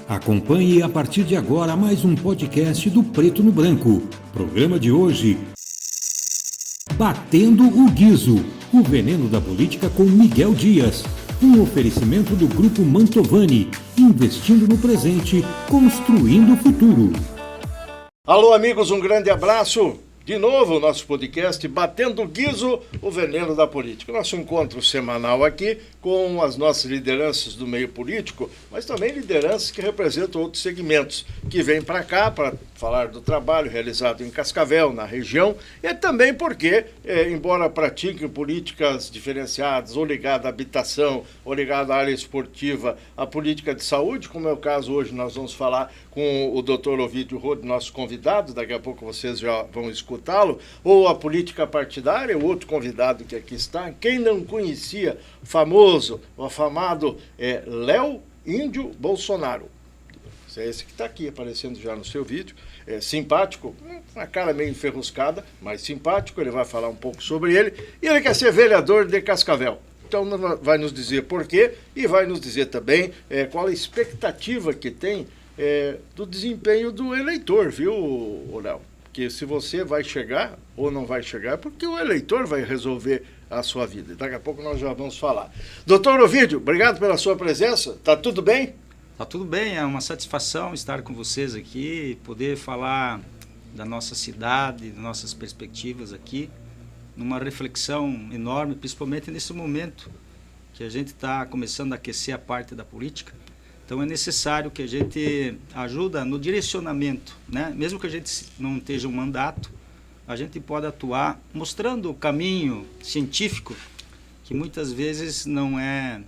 Acompanhe a partir de agora mais um podcast do Preto no Branco. Programa de hoje: Batendo o Guizo, o veneno da política com Miguel Dias. Um oferecimento do Grupo Mantovani, investindo no presente, construindo o futuro. Alô, amigos, um grande abraço. De novo, o nosso podcast Batendo o Guizo, o veneno da política. Nosso encontro semanal aqui com as nossas lideranças do meio político, mas também lideranças que representam outros segmentos, que vêm para cá para falar do trabalho realizado em Cascavel, na região, e também porque, embora pratiquem políticas diferenciadas, ou ligadas à habitação, ou ligadas à área esportiva, à política de saúde, como é o caso hoje, nós vamos falar com o Dr. Ovidio Rode, nosso convidado, daqui a pouco vocês já vão escutá-lo, ou a política partidária, o outro convidado que aqui está, quem não conhecia, famoso, o afamado Léo Índio Bolsonaro. É esse que está aqui aparecendo já no seu vídeo, simpático, uma cara meio enferruscada, mas simpático, ele vai falar um pouco sobre ele, e ele quer ser vereador de Cascavel. Então vai nos dizer por quê, e vai nos dizer também qual a expectativa que tem do desempenho do eleitor, viu, Léo? Que se você vai chegar ou não vai chegar, é porque o eleitor vai resolver a sua vida. Daqui a pouco nós já vamos falar. Doutor Ovidio, obrigado pela sua presença. Tá tudo bem? Tá tudo bem, é uma satisfação estar com vocês aqui, poder falar da nossa cidade, das nossas perspectivas aqui, numa reflexão enorme, principalmente nesse momento que a gente está começando a aquecer a parte da política. Então é necessário que a gente ajuda no direcionamento, né? Mesmo que a gente não esteja um mandato, a gente pode atuar mostrando o caminho científico que muitas vezes não é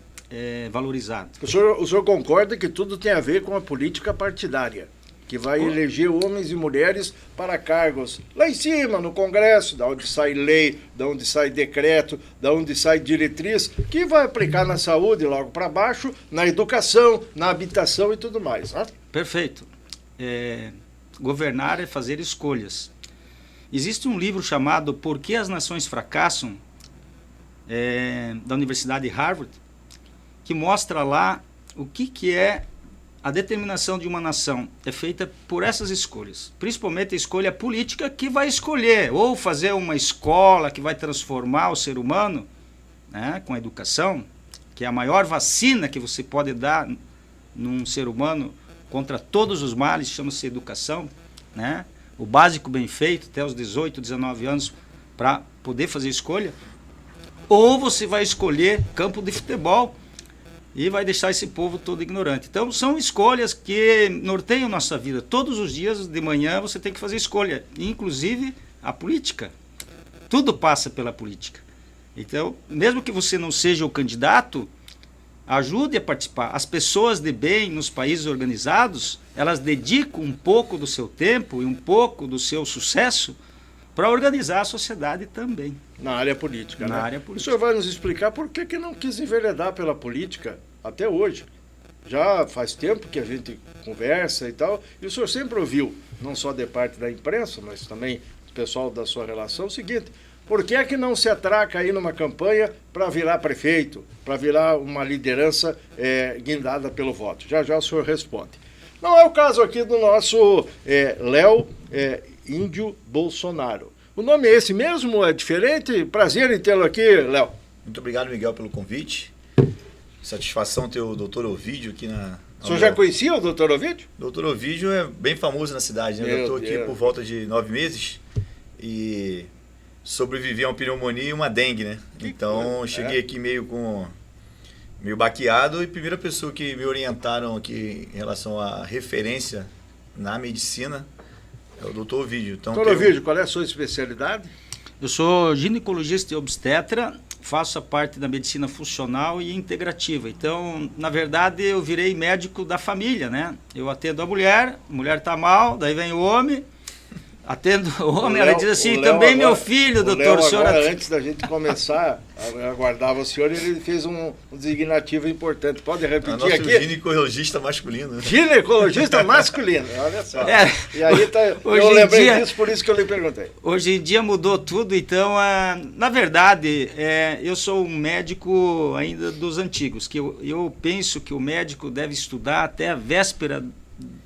valorizado. O senhor concorda que tudo tem a ver com a política partidária, que vai eleger homens e mulheres para cargos lá em cima, no Congresso, da onde sai lei, da onde sai decreto, da onde sai diretriz, que vai aplicar na saúde logo para baixo, na educação, na habitação e tudo mais. Né? Perfeito. Governar é fazer escolhas. Existe um livro chamado Por que as Nações Fracassam, da Universidade de Harvard, que mostra lá o que é a determinação de uma nação. É feita por essas escolhas, principalmente a escolha política, que vai escolher ou fazer uma escola que vai transformar o ser humano, né, com a educação, que é a maior vacina que você pode dar num ser humano contra todos os males, chama-se educação, né? O básico bem feito, até os 18, 19 anos, para poder fazer escolha. Ou você vai escolher campo de futebol e vai deixar esse povo todo ignorante. Então, são escolhas que norteiam nossa vida. Todos os dias de manhã você tem que fazer escolha, inclusive a política. Tudo passa pela política. Então, mesmo que você não seja o candidato, ajude a participar. As pessoas de bem nos países organizados, elas dedicam um pouco do seu tempo e um pouco do seu sucesso para organizar a sociedade também. Na área política, Na né? área política. O senhor vai nos explicar por que não quis enveredar pela política até hoje. Já faz tempo que a gente conversa e tal, e o senhor sempre ouviu, não só de parte da imprensa, mas também do pessoal da sua relação, o seguinte: por que é que não se atraca aí numa campanha para virar prefeito, para virar uma liderança guindada pelo voto? Já já o senhor responde. Não é o caso aqui do nosso Léo Índio Bolsonaro. O nome é esse mesmo? É diferente? Prazer em tê-lo aqui, Léo. Muito obrigado, Miguel, pelo convite. Satisfação ter o Dr. Ovidio aqui na... O senhor já conhecia o Dr. Ovidio? O Dr. Ovidio é bem famoso na cidade, né? Eu estou aqui por volta de 9 meses e sobrevivi a uma pneumonia e uma dengue, né? Então, cheguei aqui meio baqueado, e a primeira pessoa que me orientaram aqui em relação à referência na medicina é o Dr. Ovidio. Então, Dr. Ovidio, qual é a sua especialidade? Eu sou ginecologista e obstetra, faço a parte da medicina funcional e integrativa. Então, na verdade, eu virei médico da família, né? Eu atendo a mulher está mal, daí vem o homem, Atendo o homem, ela diz assim, também meu filho, doutor, o senhor... Agora, antes da gente começar, aguardava o senhor, ele fez um designativo importante. Pode repetir nosso aqui? Ginecologista masculino. Ginecologista masculino, olha só. E aí hoje eu lembrei dia, disso, por isso que eu lhe perguntei. Hoje em dia mudou tudo, então, na verdade, eu sou um médico ainda dos antigos, que eu penso que o médico deve estudar até a véspera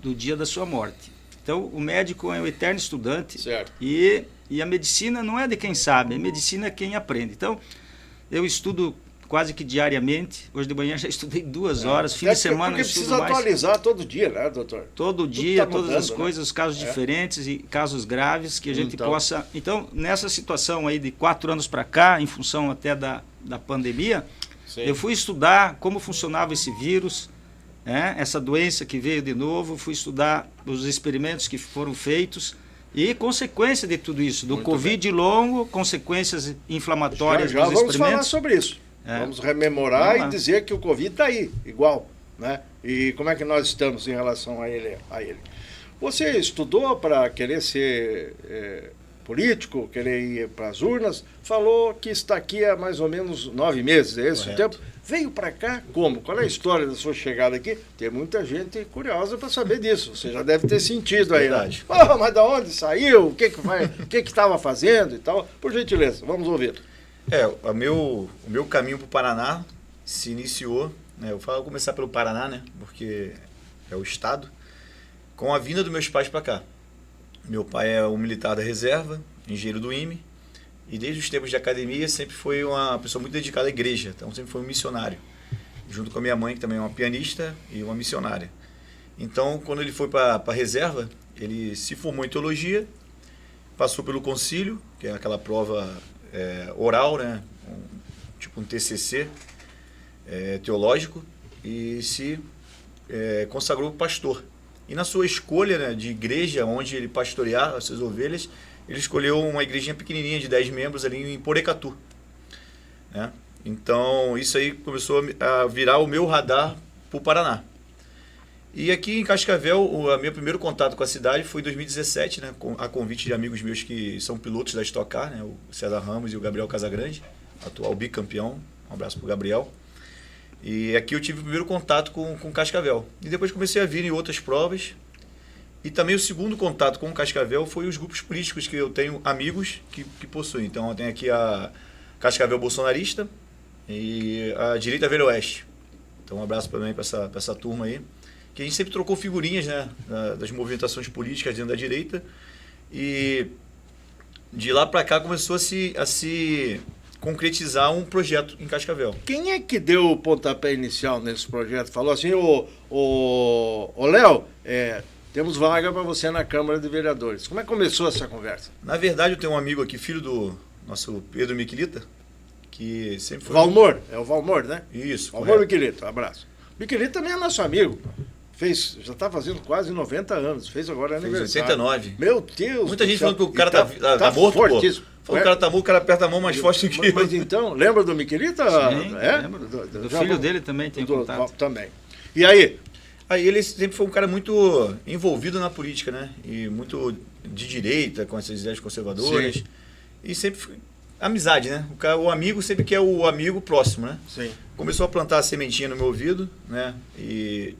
do dia da sua morte. Então, o médico é um eterno estudante. Certo. E a medicina não é de quem sabe, a medicina é quem aprende. Então, eu estudo quase que diariamente. Hoje de manhã já estudei 2 horas, fim de semana eu estudo mais. Porque precisa atualizar todo dia, né, doutor? Todo dia, tá todas mudando, as coisas, os casos diferentes e casos graves que a gente possa... Então, nessa situação aí de 4 anos para cá, em função até da pandemia, sim, eu fui estudar como funcionava esse vírus, essa doença que veio de novo, fui estudar os experimentos que foram feitos e consequência de tudo isso, do Covid longo, consequências inflamatórias já dos vamos experimentos. Falar sobre isso. Vamos rememorar e dizer que o Covid está aí, igual, né? E como é que nós estamos em relação a ele? Você estudou para querer ser político, querer ir para as urnas, falou que está aqui há mais ou menos 9 meses, é esse o tempo? Veio para cá como? Qual é a história da sua chegada aqui? Tem muita gente curiosa para saber disso. Você já deve ter sentido aí. Verdade. Né? Mas da onde saiu? O que estava fazendo e tal? Por gentileza, vamos ouvir. O meu caminho para o Paraná se iniciou, né? Eu vou começar pelo Paraná, né? Porque é o estado, com a vinda dos meus pais para cá. Meu pai é um militar da reserva, engenheiro do IME, e desde os tempos de academia sempre foi uma pessoa muito dedicada à igreja, então sempre foi um missionário, junto com a minha mãe, que também é uma pianista e uma missionária. Então, quando ele foi para a reserva, ele se formou em teologia, passou pelo concílio, que é aquela prova oral, né? Tipo um TCC teológico, e se consagrou pastor. E na sua escolha, né, de igreja, onde ele pastorear as suas ovelhas, ele escolheu uma igrejinha pequenininha de 10 membros ali em Porecatu, né? Então, isso aí começou a virar o meu radar para o Paraná. E aqui em Cascavel, o meu primeiro contato com a cidade foi em 2017, né, a convite de amigos meus que são pilotos da Stock Car, né, o César Ramos e o Gabriel Casagrande, atual bicampeão. Um abraço para o Gabriel. E aqui eu tive o primeiro contato com Cascavel. E depois comecei a vir em outras provas. E também o segundo contato com Cascavel foi os grupos políticos que eu tenho amigos que possuem. Então eu tenho aqui a Cascavel Bolsonarista e a Direita Velho Oeste. Então um abraço também para essa turma aí. Que a gente sempre trocou figurinhas, né, das movimentações políticas dentro da direita. E de lá para cá começou a se concretizar um projeto em Cascavel. Quem é que deu o pontapé inicial nesse projeto? Falou assim, ô Léo, temos vaga para você na Câmara de Vereadores. Como é que começou essa conversa? Na verdade, eu tenho um amigo aqui, filho do nosso Pedro Miquelita, que sempre foi... Valmor, é o Valmor, né? Isso, Valmor Miquelita, um abraço. Miquelita também é nosso amigo. Já está fazendo quase 90 anos, fez agora aniversário. 89. Meu Deus. Muita gente falando que o cara tá morto, fortíssimo. Falou que o cara tá morto, o cara aperta a mão mais forte do que eu. Mas então, lembra do Miquelita? Sim, lembro. Do filho dele também tem contato. Também. E aí? Aí ele sempre foi um cara muito envolvido na política, né? E muito de direita, com essas ideias conservadoras. Sim. E sempre foi amizade, né? O amigo sempre quer o amigo próximo, né? Sim. Começou a plantar a sementinha no meu ouvido, né? E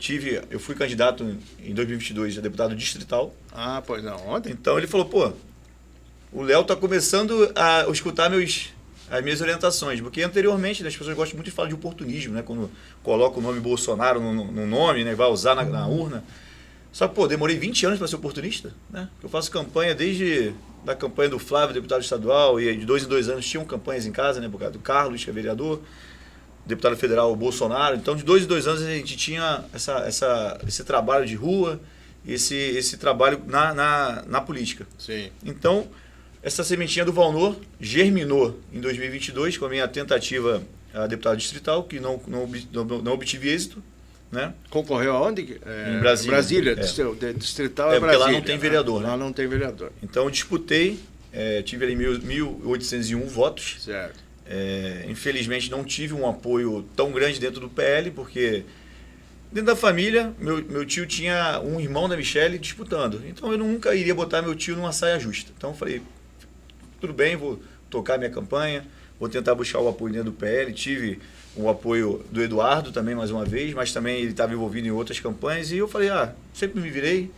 eu fui candidato em 2022 a deputado distrital. Ah, pois não, ontem? Então ele falou, pô, o Léo tá começando a escutar as minhas orientações, porque anteriormente, né, as pessoas gostam muito de falar de oportunismo, né? Quando coloca o nome Bolsonaro no nome, né? Vai usar na urna. Só que, pô, demorei 20 anos para ser oportunista, né? Eu faço campanha desde da campanha do Flávio, deputado estadual, e de 2 em 2 anos tinham campanhas em casa, né? Por causa do Carlos, que é vereador, deputado federal Bolsonaro. Então, de 2 em 2 anos a gente tinha esse trabalho de rua, esse trabalho na política. Sim. Então, essa sementinha do Valnor germinou em 2022 com a minha tentativa a deputado distrital, que não obtive êxito, né? Concorreu aonde? Em Brasília. Brasília, distrital é Brasília. Porque lá não tem vereador, né? Lá não tem vereador. Então eu disputei, tive ali 1.801 votos. Certo. Infelizmente não tive um apoio tão grande dentro do PL, porque Dentro da família, meu tio tinha um irmão da Michele disputando. Então eu nunca iria botar meu tio numa saia justa. Então eu falei, tudo bem, vou tocar minha campanha, vou tentar buscar o apoio dentro do PL. Tive o apoio do Eduardo também, mais uma vez, mas também ele estava envolvido em outras campanhas. E eu falei, sempre me virei.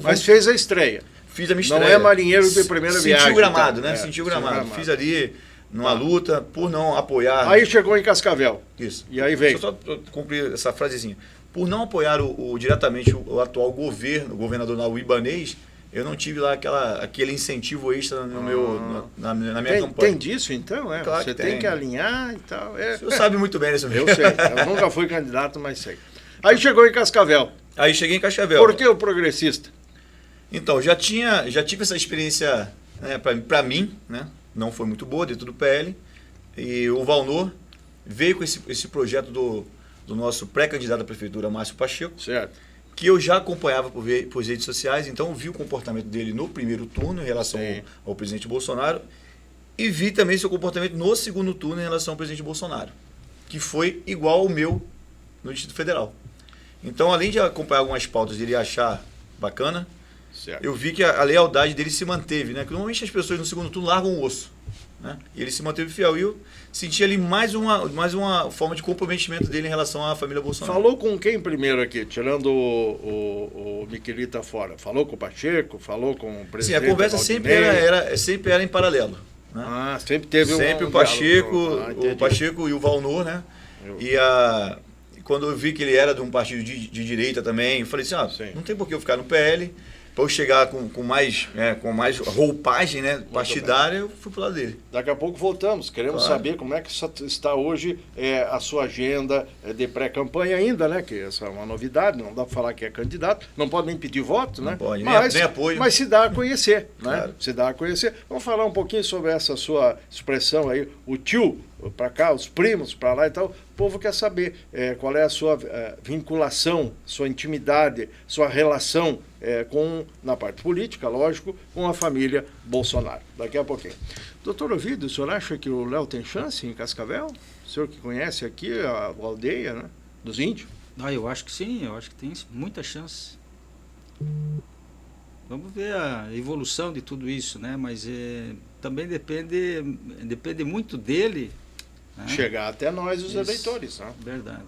Mas fez a estreia. Fiz a minha estreia. Não é marinheiro de primeira viagem. Sentiu o gramado, então. né? Sentiu o gramado. Fiz ali numa luta por não apoiar. Aí chegou em Cascavel. Isso. E aí veio. Deixa eu só cumprir essa frasezinha. Por não apoiar diretamente o atual governo, o governador Naui Ibanez, eu não tive lá aquele incentivo extra na minha campanha. Tem disso então? Claro Você tem que alinhar e tal. O senhor sabe muito bem isso mesmo. Eu sei. Eu nunca fui candidato, mas sei. Aí chegou em Cascavel. Aí cheguei em Cascavel. Por que o progressista? Então, já tive essa experiência, né, para mim, né, não foi muito boa dentro do PL. E o Valnor veio com esse projeto do nosso pré-candidato à prefeitura, Márcio Pacheco, certo, que eu já acompanhava por redes sociais, então eu vi o comportamento dele no primeiro turno em relação ao presidente Bolsonaro e vi também seu comportamento no segundo turno em relação ao presidente Bolsonaro, que foi igual ao meu no Distrito Federal. Então, além de acompanhar algumas pautas dele e achar bacana, certo, eu vi que a lealdade dele se manteve, né? Porque normalmente as pessoas no segundo turno largam o osso, né? E ele se manteve fiel. E eu senti ali mais uma forma de comprometimento dele em relação à família Bolsonaro. Falou com quem primeiro aqui, tirando o Miquelita fora? Falou com o Pacheco? Falou com o presidente? Sim, a conversa sempre era em paralelo, né? Sempre teve sempre o Pacheco e o Valnor, né? Quando eu vi que ele era de um partido de direita também, eu falei assim, não tem por que eu ficar no PL. Para eu chegar com mais roupagem, né, partidária, eu fui pro lado dele. Daqui a pouco voltamos. Queremos saber como é que está hoje a sua agenda de pré-campanha ainda, né? Que essa é uma novidade, não dá para falar que é candidato, não pode nem pedir voto, né? Não pode, nem apoio. Mas se dá a conhecer, claro, né? Se dá a conhecer. Vamos falar um pouquinho sobre essa sua expressão aí, o tio para cá, os primos para lá e tal. O povo quer saber qual é a sua vinculação, sua intimidade, sua relação na parte política, lógico, com a família Bolsonaro. Daqui a pouquinho. Doutor Ovidio, o senhor acha que o Léo tem chance em Cascavel? O senhor que conhece aqui a aldeia, né, dos índios? Eu acho que sim, eu acho que tem muita chance. Vamos ver a evolução de tudo isso, né? Mas também depende muito dele, né? Chegar até nós, os eleitores, né? Verdade.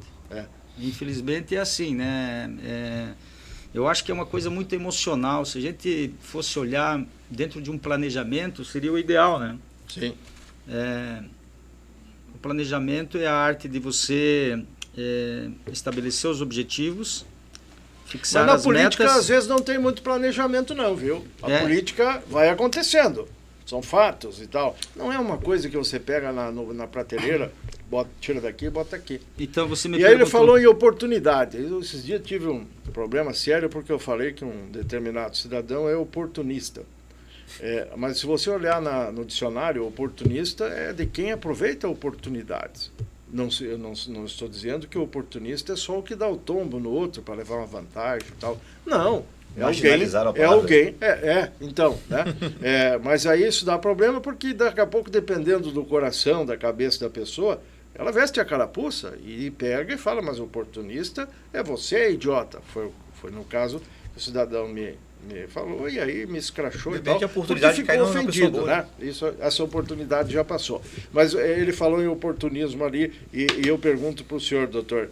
Infelizmente é assim, né? Eu acho que é uma coisa muito emocional. Se a gente fosse olhar dentro de um planejamento, seria o ideal, né? Sim. O planejamento é a arte de você estabelecer os objetivos, fixar as metas. Mas na política, às vezes, não tem muito planejamento, não, viu? A política vai acontecendo. São fatos e tal. Não é uma coisa que você pega na prateleira, tira daqui e bota aqui. Então você me E aí ele falou em oportunidade. Esses dias tive um problema sério porque eu falei que um determinado cidadão é oportunista. Mas se você olhar no dicionário, oportunista é de quem aproveita oportunidades. Eu não estou dizendo que o oportunista é só o que dá o tombo no outro para levar uma vantagem e tal. Não. Então, né? Mas aí isso dá problema porque daqui a pouco, dependendo do coração, da cabeça da pessoa, ela veste a carapuça e pega e fala, mas o oportunista é você, idiota. Foi no caso que o cidadão me falou e aí me escrachou e tal. A oportunidade ficou ofendido, né? Essa oportunidade já passou. Mas ele falou em oportunismo ali e eu pergunto para o senhor, doutor,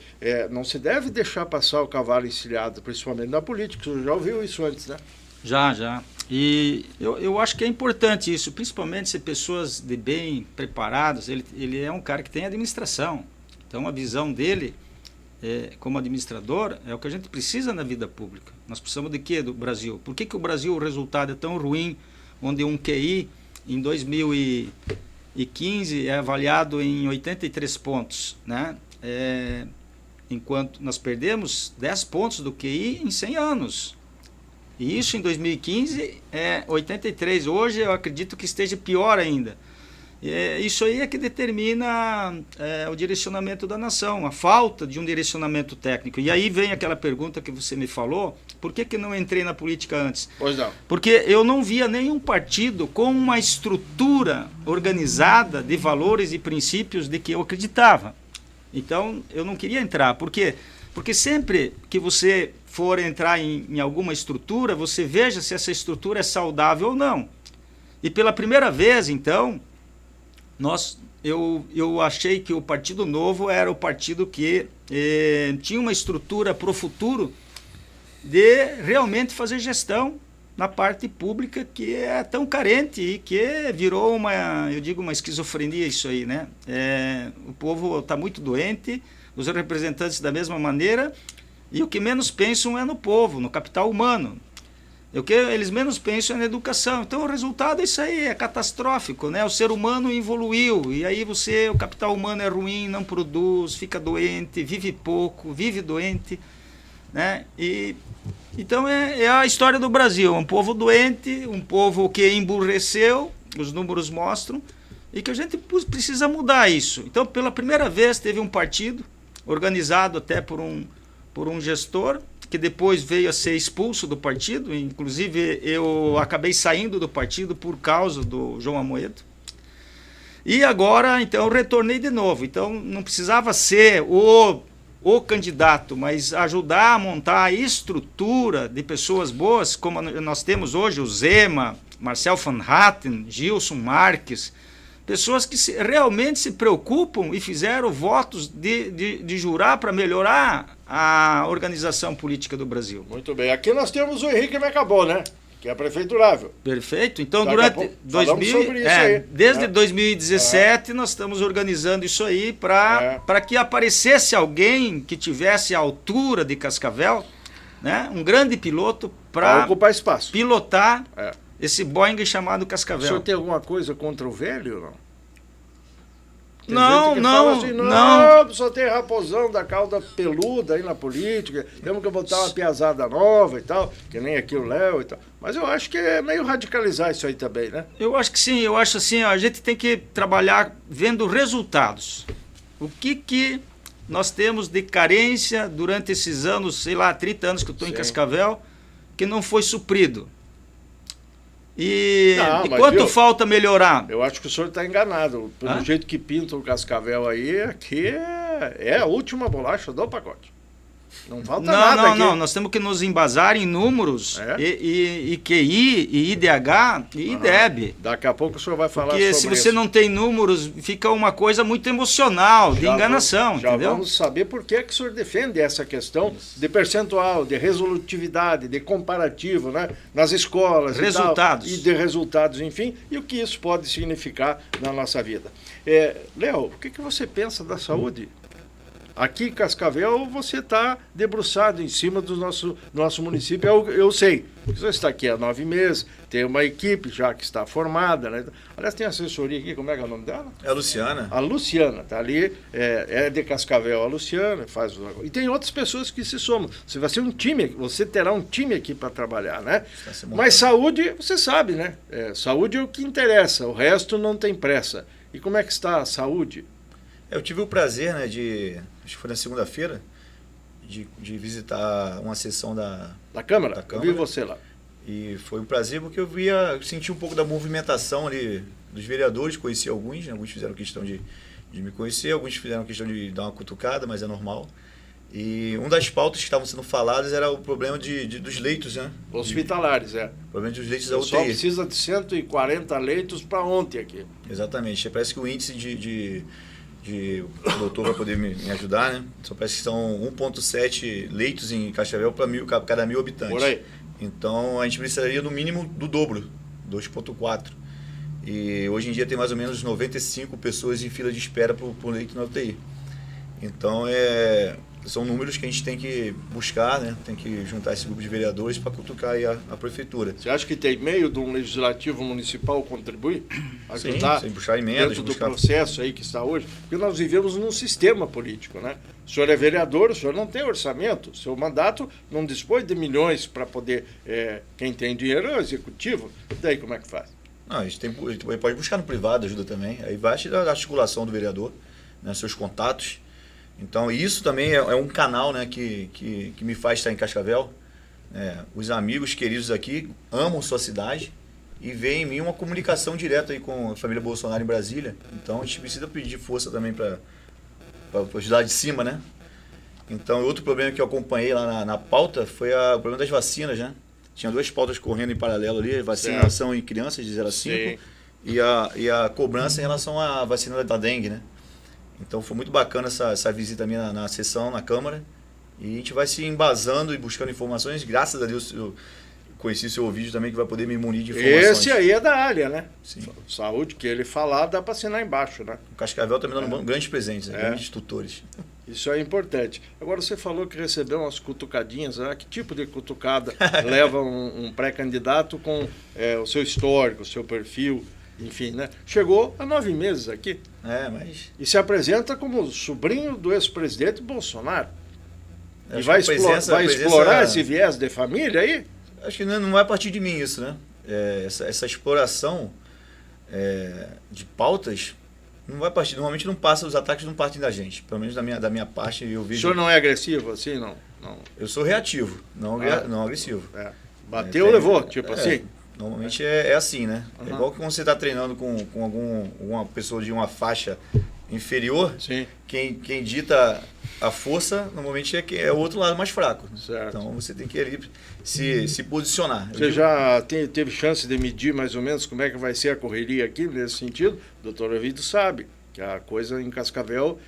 não se deve deixar passar o cavalo encilhado, principalmente na política. O senhor já ouviu isso antes, né? Já. E eu acho que é importante isso, principalmente se pessoas de bem preparadas. Ele é um cara que tem administração. Então a visão dele como administrador é o que a gente precisa na vida pública. Nós precisamos de quê do Brasil? Por que o Brasil, o resultado é tão ruim, onde um QI em 2015 é avaliado em 83 pontos, né? Enquanto nós perdemos 10 pontos do QI em 100 anos. E isso em 2015 é 83. Hoje eu acredito que esteja pior ainda. Isso aí é que determina o direcionamento da nação, a falta de um direcionamento técnico. E aí vem aquela pergunta que você me falou, por que não entrei na política antes? Pois não. Porque eu não via nenhum partido com uma estrutura organizada de valores e princípios de que eu acreditava. Então, eu não queria entrar, porque Porque sempre que você for entrar em alguma estrutura, você veja se essa estrutura é saudável ou não. E pela primeira vez, então, eu achei que o Partido Novo era o partido que tinha uma estrutura para o futuro de realmente fazer gestão na parte pública, que é tão carente e que virou uma esquizofrenia isso aí, né? O povo está muito doente, os representantes da mesma maneira, e o que menos pensam é no povo, no capital humano. O que eles menos pensam é na educação. Então o resultado é isso aí, é catastrófico, né? O ser humano evoluiu, e aí o capital humano é ruim, não produz, fica doente, vive pouco, vive doente, né? Então é a história do Brasil, um povo doente, um povo que emburreceu, os números mostram, e que a gente precisa mudar isso. Então, pela primeira vez, teve um partido, organizado até por um gestor, que depois veio a ser expulso do partido, inclusive eu acabei saindo do partido por causa do João Amoedo. E agora, então, eu retornei de novo. Então, não precisava ser o candidato, mas ajudar a montar a estrutura de pessoas boas, como nós temos hoje, o Zema, Marcel Van Hatten, Gilson Marques, pessoas que realmente se preocupam e fizeram votos de jurar para melhorar a organização política do Brasil. Muito bem. Aqui nós temos o Henrique Mecabol, né? Que é prefeiturável. Perfeito. Então, durante desde 2017, nós estamos organizando isso aí para que aparecesse alguém que tivesse a altura de Cascavel, né? Um grande piloto para ocupar espaço, pilotar esse Boeing chamado Cascavel. O senhor tem alguma coisa contra o velho ou não? Não. Só tem raposão da cauda peluda aí na política, temos que botar uma piazada nova e tal, que nem aqui o Léo e tal. Mas eu acho que é meio radicalizar isso aí também, né? Eu acho que sim, eu acho assim, a gente tem que trabalhar vendo resultados. O que nós temos de carência durante esses anos, sei lá, 30 anos que eu estou em Cascavel, que não foi suprido. E quanto falta melhorar? Eu acho que o senhor está enganado. Pelo jeito que pinta o Cascavel aí, aqui é a última bolacha do pacote. Não falta nada aqui. Não, nós temos que nos embasar em números, e QI, e IDH, e IDEB. Daqui a pouco o senhor vai falar sobre isso. Porque se você não tem números, fica uma coisa muito emocional, de enganação, já entendeu? Vamos saber por que o senhor defende essa questão de percentual, de resolutividade, de comparativo, né? Nas escolas resultados. E de resultados, enfim, e o que isso pode significar na nossa vida. Léo, o que você pensa da saúde? Aqui em Cascavel você está debruçado em cima do nosso município, eu sei. Você está aqui há 9 meses, tem uma equipe já que está formada, né? Aliás, tem assessoria aqui, como é que é o nome dela? É a Luciana. A Luciana, está ali, é de Cascavel a Luciana, faz. E tem outras pessoas que se somam. Você vai ser um time, você terá um time aqui para trabalhar, né? Mas saúde, você sabe, né? Saúde é o que interessa, o resto não tem pressa. E como é que está a saúde? Eu tive o prazer, né, acho que foi na segunda-feira, de visitar uma sessão da Câmara. Eu vi você lá. E foi um prazer porque eu senti um pouco da movimentação ali dos vereadores, conheci alguns, né, alguns fizeram questão de me conhecer, alguns fizeram questão de dar uma cutucada, mas é normal. E uma das pautas que estavam sendo faladas era o problema dos leitos, né? Hospitalares, O problema dos leitos da UTI. Só precisa de 140 leitos para ontem aqui. Exatamente. Parece que o índice o doutor vai poder me ajudar, né? Só parece que são 1,7 leitos em Cascavel para cada 1.000 habitantes. Por aí. Então a gente precisaria no mínimo do dobro, 2,4. E hoje em dia tem mais ou menos 95 pessoas em fila de espera por leito na UTI. Então são números que a gente tem que buscar, né? Tem que juntar esse grupo de vereadores para cutucar aí a prefeitura. Você acha que tem meio de um legislativo municipal contribuir? Ajudar sem puxar emendas, dentro do processo aí que está hoje? Porque nós vivemos num sistema político, né? O senhor é vereador, o senhor não tem orçamento, o seu mandato não dispõe de milhões para poder... quem tem dinheiro é o executivo. E daí como é que faz? Não, a gente pode buscar no privado ajuda também. Aí vai da articulação do vereador, né, seus contatos. Então isso também é um canal, né, que me faz estar em Cascavel. Os amigos queridos aqui amam sua cidade e veem em mim uma comunicação direta aí com a família Bolsonaro em Brasília. Então a gente precisa pedir força também para ajudar de cima, né? Então, outro problema que eu acompanhei lá na pauta foi o problema das vacinas, né? Tinha 2 pautas correndo em paralelo ali, vacinação em crianças de 0 a 5 e a cobrança em relação à vacina da dengue, né? Então, foi muito bacana essa visita minha na sessão, na Câmara, e a gente vai se embasando e buscando informações. Graças a Deus, eu conheci o seu vídeo também, que vai poder me munir de informações. Esse aí é da área, né? Sim. Saúde, que ele falar, dá para assinar embaixo, né? O Cascavel também dando grandes presentes, né? Grandes tutores. Isso é importante. Agora, você falou que recebeu umas cutucadinhas, né? Que tipo de cutucada leva um pré-candidato com o seu histórico, o seu perfil, enfim, né? Chegou há 9 meses aqui. Mas... E se apresenta como sobrinho do ex-presidente Bolsonaro. E Acho vai, que a presença- vai a presença- explorar esse viés de família aí? Acho que não vai a partir de mim isso, né? Essa exploração de pautas não vai partir. Normalmente não passa, os ataques não partem da gente. Pelo menos da minha parte, eu O vejo. senhor não é agressivo assim, não? Eu sou reativo, não agressivo. Bateu, levou, tipo assim? Normalmente é assim, né? É igual que quando você está treinando com alguma pessoa de uma faixa inferior, Sim. quem dita a força normalmente é o outro lado mais fraco. Certo. Então você tem que ali se posicionar. Você já teve chance de medir mais ou menos como é que vai ser a correria aqui nesse sentido? O doutor Ovidio sabe que a coisa em Cascavel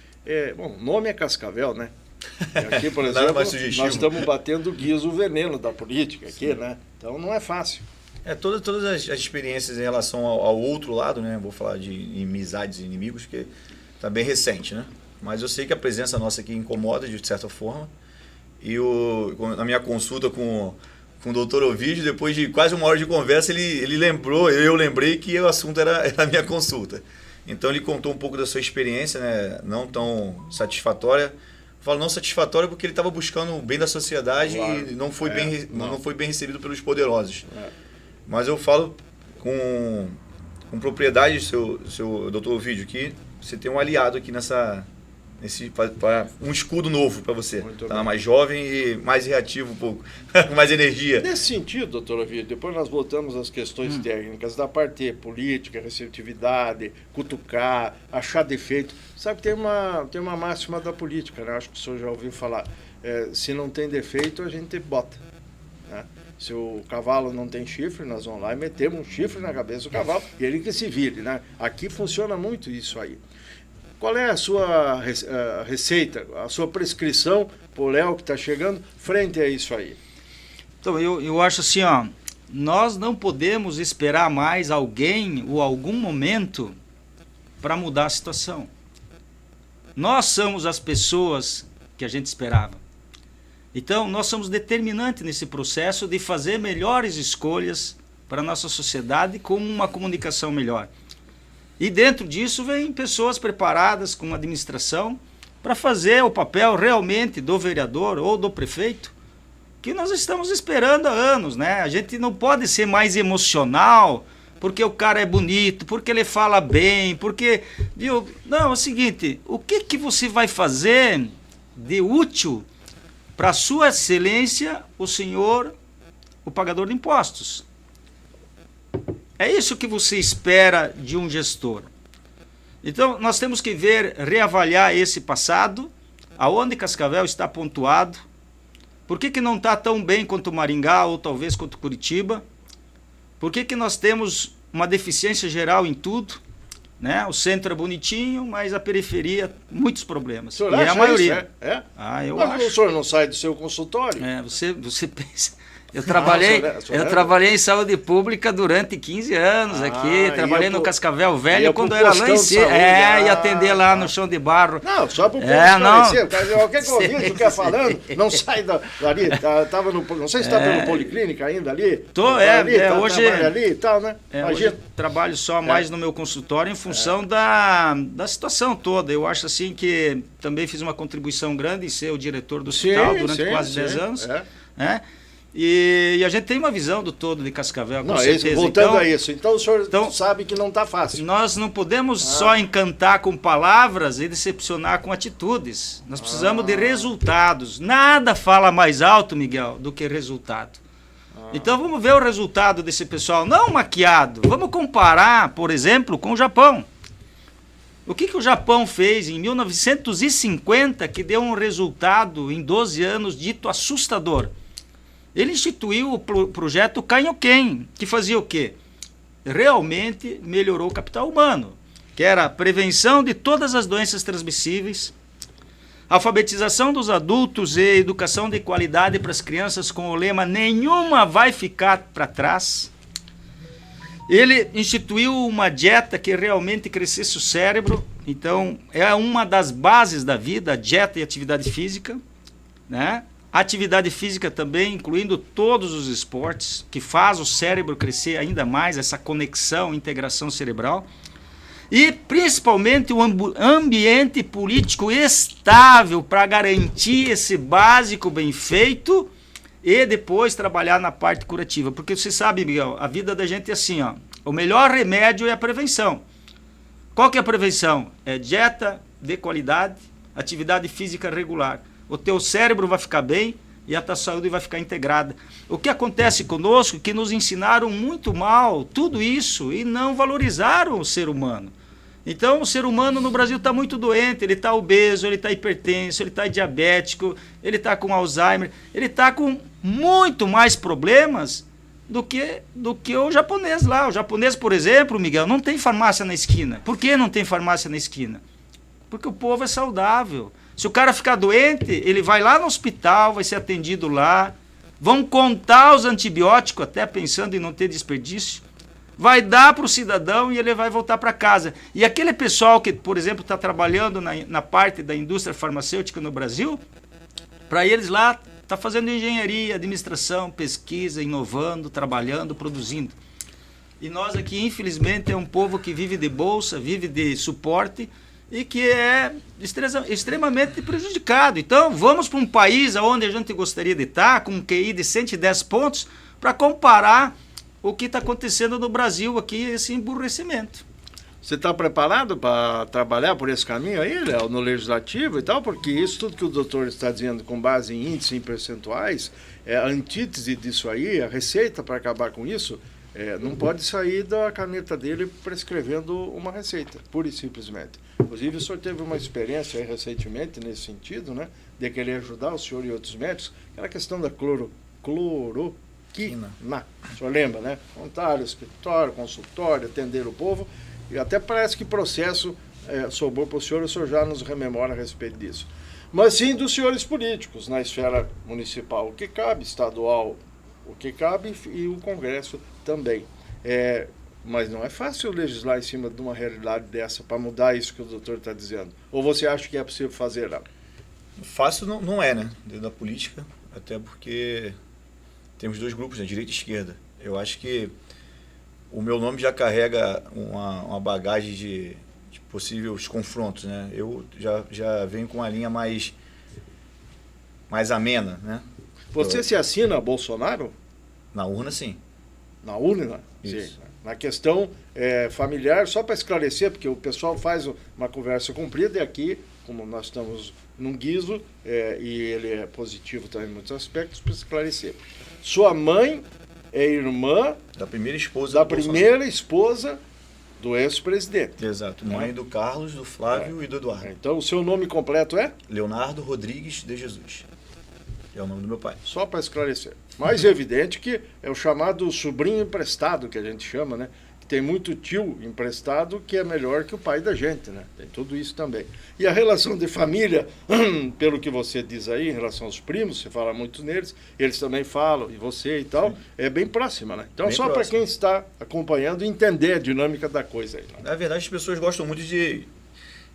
bom, o nome é Cascavel, né? E aqui, por exemplo, nós estamos batendo o guiso, o veneno da política aqui, né? Então não é fácil. Todas as experiências em relação ao outro lado, né? Vou falar de inimizades e inimigos, que está bem recente, né? Mas eu sei que a presença nossa aqui incomoda de certa forma. E na minha consulta com o doutor Ovidio, depois de quase 1 hora de conversa, ele lembrou, eu lembrei que o assunto era a minha consulta. Então ele contou um pouco da sua experiência, né? Não tão satisfatória. Falo não satisfatória porque ele estava buscando o bem da sociedade, claro. E não foi bem recebido pelos poderosos. Mas eu falo com propriedade, seu doutor Ovidio, que você tem um aliado aqui um escudo novo para você. Tá mais jovem e mais reativo um pouco, com mais energia. Nesse sentido, doutor Ovidio, depois nós voltamos às questões técnicas da parte política, receptividade, cutucar, achar defeito. Sabe que tem uma máxima da política, né? Acho que o senhor já ouviu falar. Se não tem defeito, a gente bota, né? Se o cavalo não tem chifre, nós vamos lá e metemos um chifre na cabeça do cavalo e ele que se vire, né? Aqui funciona muito isso aí. Qual é a sua receita, a sua prescrição para o Léo que está chegando frente a isso aí? Então, eu acho assim, nós não podemos esperar mais alguém ou algum momento para mudar a situação. Nós somos as pessoas que a gente esperava. Então, nós somos determinantes nesse processo de fazer melhores escolhas para a nossa sociedade com uma comunicação melhor. E dentro disso vem pessoas preparadas com administração para fazer o papel realmente do vereador ou do prefeito que nós estamos esperando há anos, né? A gente não pode ser mais emocional porque o cara é bonito, porque ele fala bem, porque... Viu? Não, é o seguinte, o que você vai fazer de útil para sua excelência, o senhor, o pagador de impostos? É isso que você espera de um gestor. Então, nós temos que reavaliar esse passado, aonde Cascavel está pontuado, por que não está tão bem quanto Maringá ou talvez quanto Curitiba, por que nós temos uma deficiência geral em tudo, né? O centro é bonitinho, mas a periferia, muitos problemas. O senhor e acha a maioria. Isso, eu mas acho. O senhor não sai do seu consultório? Você pensa... Eu trabalhei em saúde pública durante 15 anos aqui, trabalhei no Cascavel Velho quando era lá em cima. Ia atender lá no chão de barro. Não, só para o povo esclarecer. Qualquer convite que quer falando, não sai dali. Não sei se está pelo Policlínica ainda ali. Hoje ali e tal, né? Hoje eu trabalho só mais no meu consultório em função da situação toda. Eu acho assim que também fiz uma contribuição grande em ser o diretor do hospital durante quase 10 anos. E a gente tem uma visão do todo de Cascavel, com certeza. Voltando a isso, então o senhor sabe que não está fácil. Nós não podemos só encantar com palavras e decepcionar com atitudes. Nós precisamos de resultados. Nada fala mais alto, Miguel, do que resultado. Então vamos ver o resultado desse pessoal, não maquiado. Vamos comparar, por exemplo, com o Japão. O que o Japão fez em 1950 que deu um resultado em 12 anos dito assustador? Ele instituiu o projeto Kaioken, que fazia o quê? Realmente melhorou o capital humano, que era a prevenção de todas as doenças transmissíveis, alfabetização dos adultos e educação de qualidade para as crianças com o lema nenhuma vai ficar para trás. Ele instituiu uma dieta que realmente crescesse o cérebro, então é uma das bases da vida, a dieta e a atividade física, né? A atividade física também, incluindo todos os esportes, que faz o cérebro crescer ainda mais, essa conexão, integração cerebral. E principalmente o ambiente político estável para garantir esse básico bem feito e depois trabalhar na parte curativa. Porque você sabe, Miguel, a vida da gente é assim, ó, o melhor remédio é a prevenção. Qual que é a prevenção? É dieta de qualidade, atividade física regular. O teu cérebro vai ficar bem e a tua saúde vai ficar integrada. O que acontece conosco é que nos ensinaram muito mal tudo isso e não valorizaram o ser humano. Então o ser humano no Brasil está muito doente, ele está obeso, ele está hipertenso, ele está diabético, ele está com Alzheimer, ele está com muito mais problemas do que o japonês lá. O japonês, por exemplo, Miguel, não tem farmácia na esquina. Por que não tem farmácia na esquina? Porque o povo é saudável. Se o cara ficar doente, ele vai lá no hospital, vai ser atendido lá, vão contar os antibióticos, até pensando em não ter desperdício, vai dar para o cidadão e ele vai voltar para casa. E aquele pessoal que, por exemplo, está trabalhando na parte da indústria farmacêutica no Brasil, para eles lá, está fazendo engenharia, administração, pesquisa, inovando, trabalhando, produzindo. E nós aqui, infelizmente, é um povo que vive de bolsa, vive de suporte, e que é extremamente prejudicado. Então, vamos para um país onde a gente gostaria de estar, com um QI de 110 pontos, para comparar o que está acontecendo no Brasil aqui, esse emburrecimento. Você está preparado para trabalhar por esse caminho aí, Léo, no legislativo e tal? Porque isso tudo que o doutor está dizendo com base em índices, em percentuais, a antítese disso aí, a receita para acabar com isso, não pode sair da caneta dele prescrevendo uma receita, pura e simplesmente. Inclusive, o senhor teve uma experiência aí recentemente nesse sentido, né, de querer ajudar o senhor e outros médicos, aquela questão da cloroquina. O senhor lembra, né? Montar escritório, consultório, atender o povo, e até parece que processo sobrou para o senhor já nos rememora a respeito disso. Mas sim dos senhores políticos, na esfera municipal, o que cabe, estadual, o que cabe, e o Congresso também. Mas não é fácil legislar em cima de uma realidade dessa para mudar isso que o doutor está dizendo. Ou você acha que é possível fazer lá? Fácil não é, né? Dentro da política, até porque temos dois grupos, né? Direita e esquerda. Eu acho que o meu nome já carrega uma bagagem de possíveis confrontos, né? Eu já venho com uma linha mais amena, né? Você se assina a Bolsonaro? Na urna, sim. Na urna? Isso. Sim. Na questão familiar, só para esclarecer, porque o pessoal faz uma conversa comprida, e aqui, como nós estamos num guiso, e ele é positivo também em muitos aspectos, para esclarecer. Sua mãe é irmã da primeira esposa do ex-presidente. Exato, mãe do Carlos, do Flávio e do Eduardo. Então, o seu nome completo é? Leonardo Rodrigues de Jesus. É o nome do meu pai. Só para esclarecer. Mais evidente que é o chamado sobrinho emprestado, que a gente chama, né? Tem muito tio emprestado que é melhor que o pai da gente, né? Tem tudo isso também. E a relação de família, pelo que você diz aí, em relação aos primos, você fala muito neles, eles também falam, e você e tal, sim, é bem próxima, né? Então, bem só para quem está acompanhando entender a dinâmica da coisa aí. Né? Na verdade, as pessoas gostam muito de,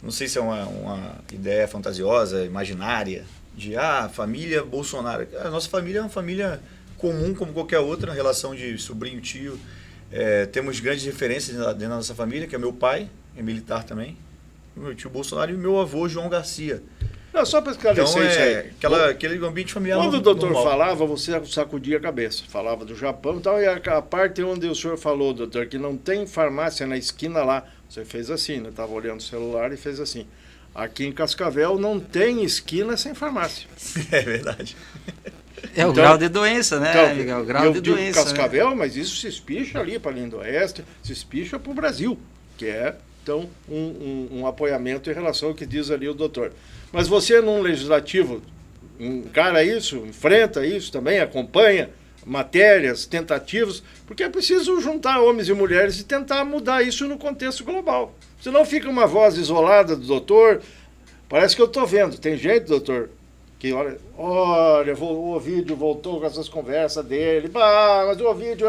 não sei se é uma ideia fantasiosa, imaginária, de família Bolsonaro. A nossa família é uma família comum como qualquer outra, relação de sobrinho, tio. Temos grandes referências dentro da nossa família, que é meu pai, é militar também, meu tio Bolsonaro e meu avô João Garcia. Não, só para esclarecer isso aí. Aquele ambiente familiar. Quando o doutor falava, você sacudia a cabeça. Falava do Japão e tal, e a parte onde o senhor falou, doutor, que não tem farmácia na esquina lá, você fez assim, né? Estava olhando o celular e fez assim. Aqui em Cascavel não tem esquina sem farmácia. É verdade. É o grau de doença, né, Miguel? O grau de doença. Cascavel, né? Mas isso se espicha ali para a linha do oeste, se espicha para o Brasil, que é então, um apoiamento em relação ao que diz ali o doutor. Mas você, num legislativo, encara isso, enfrenta isso também, acompanha matérias, tentativas, porque é preciso juntar homens e mulheres e tentar mudar isso no contexto global. Senão fica uma voz isolada do doutor. Parece que eu estou vendo. Tem gente, doutor, que olha, o Ovidio voltou com essas conversas dele. Bah, mas o Ovidio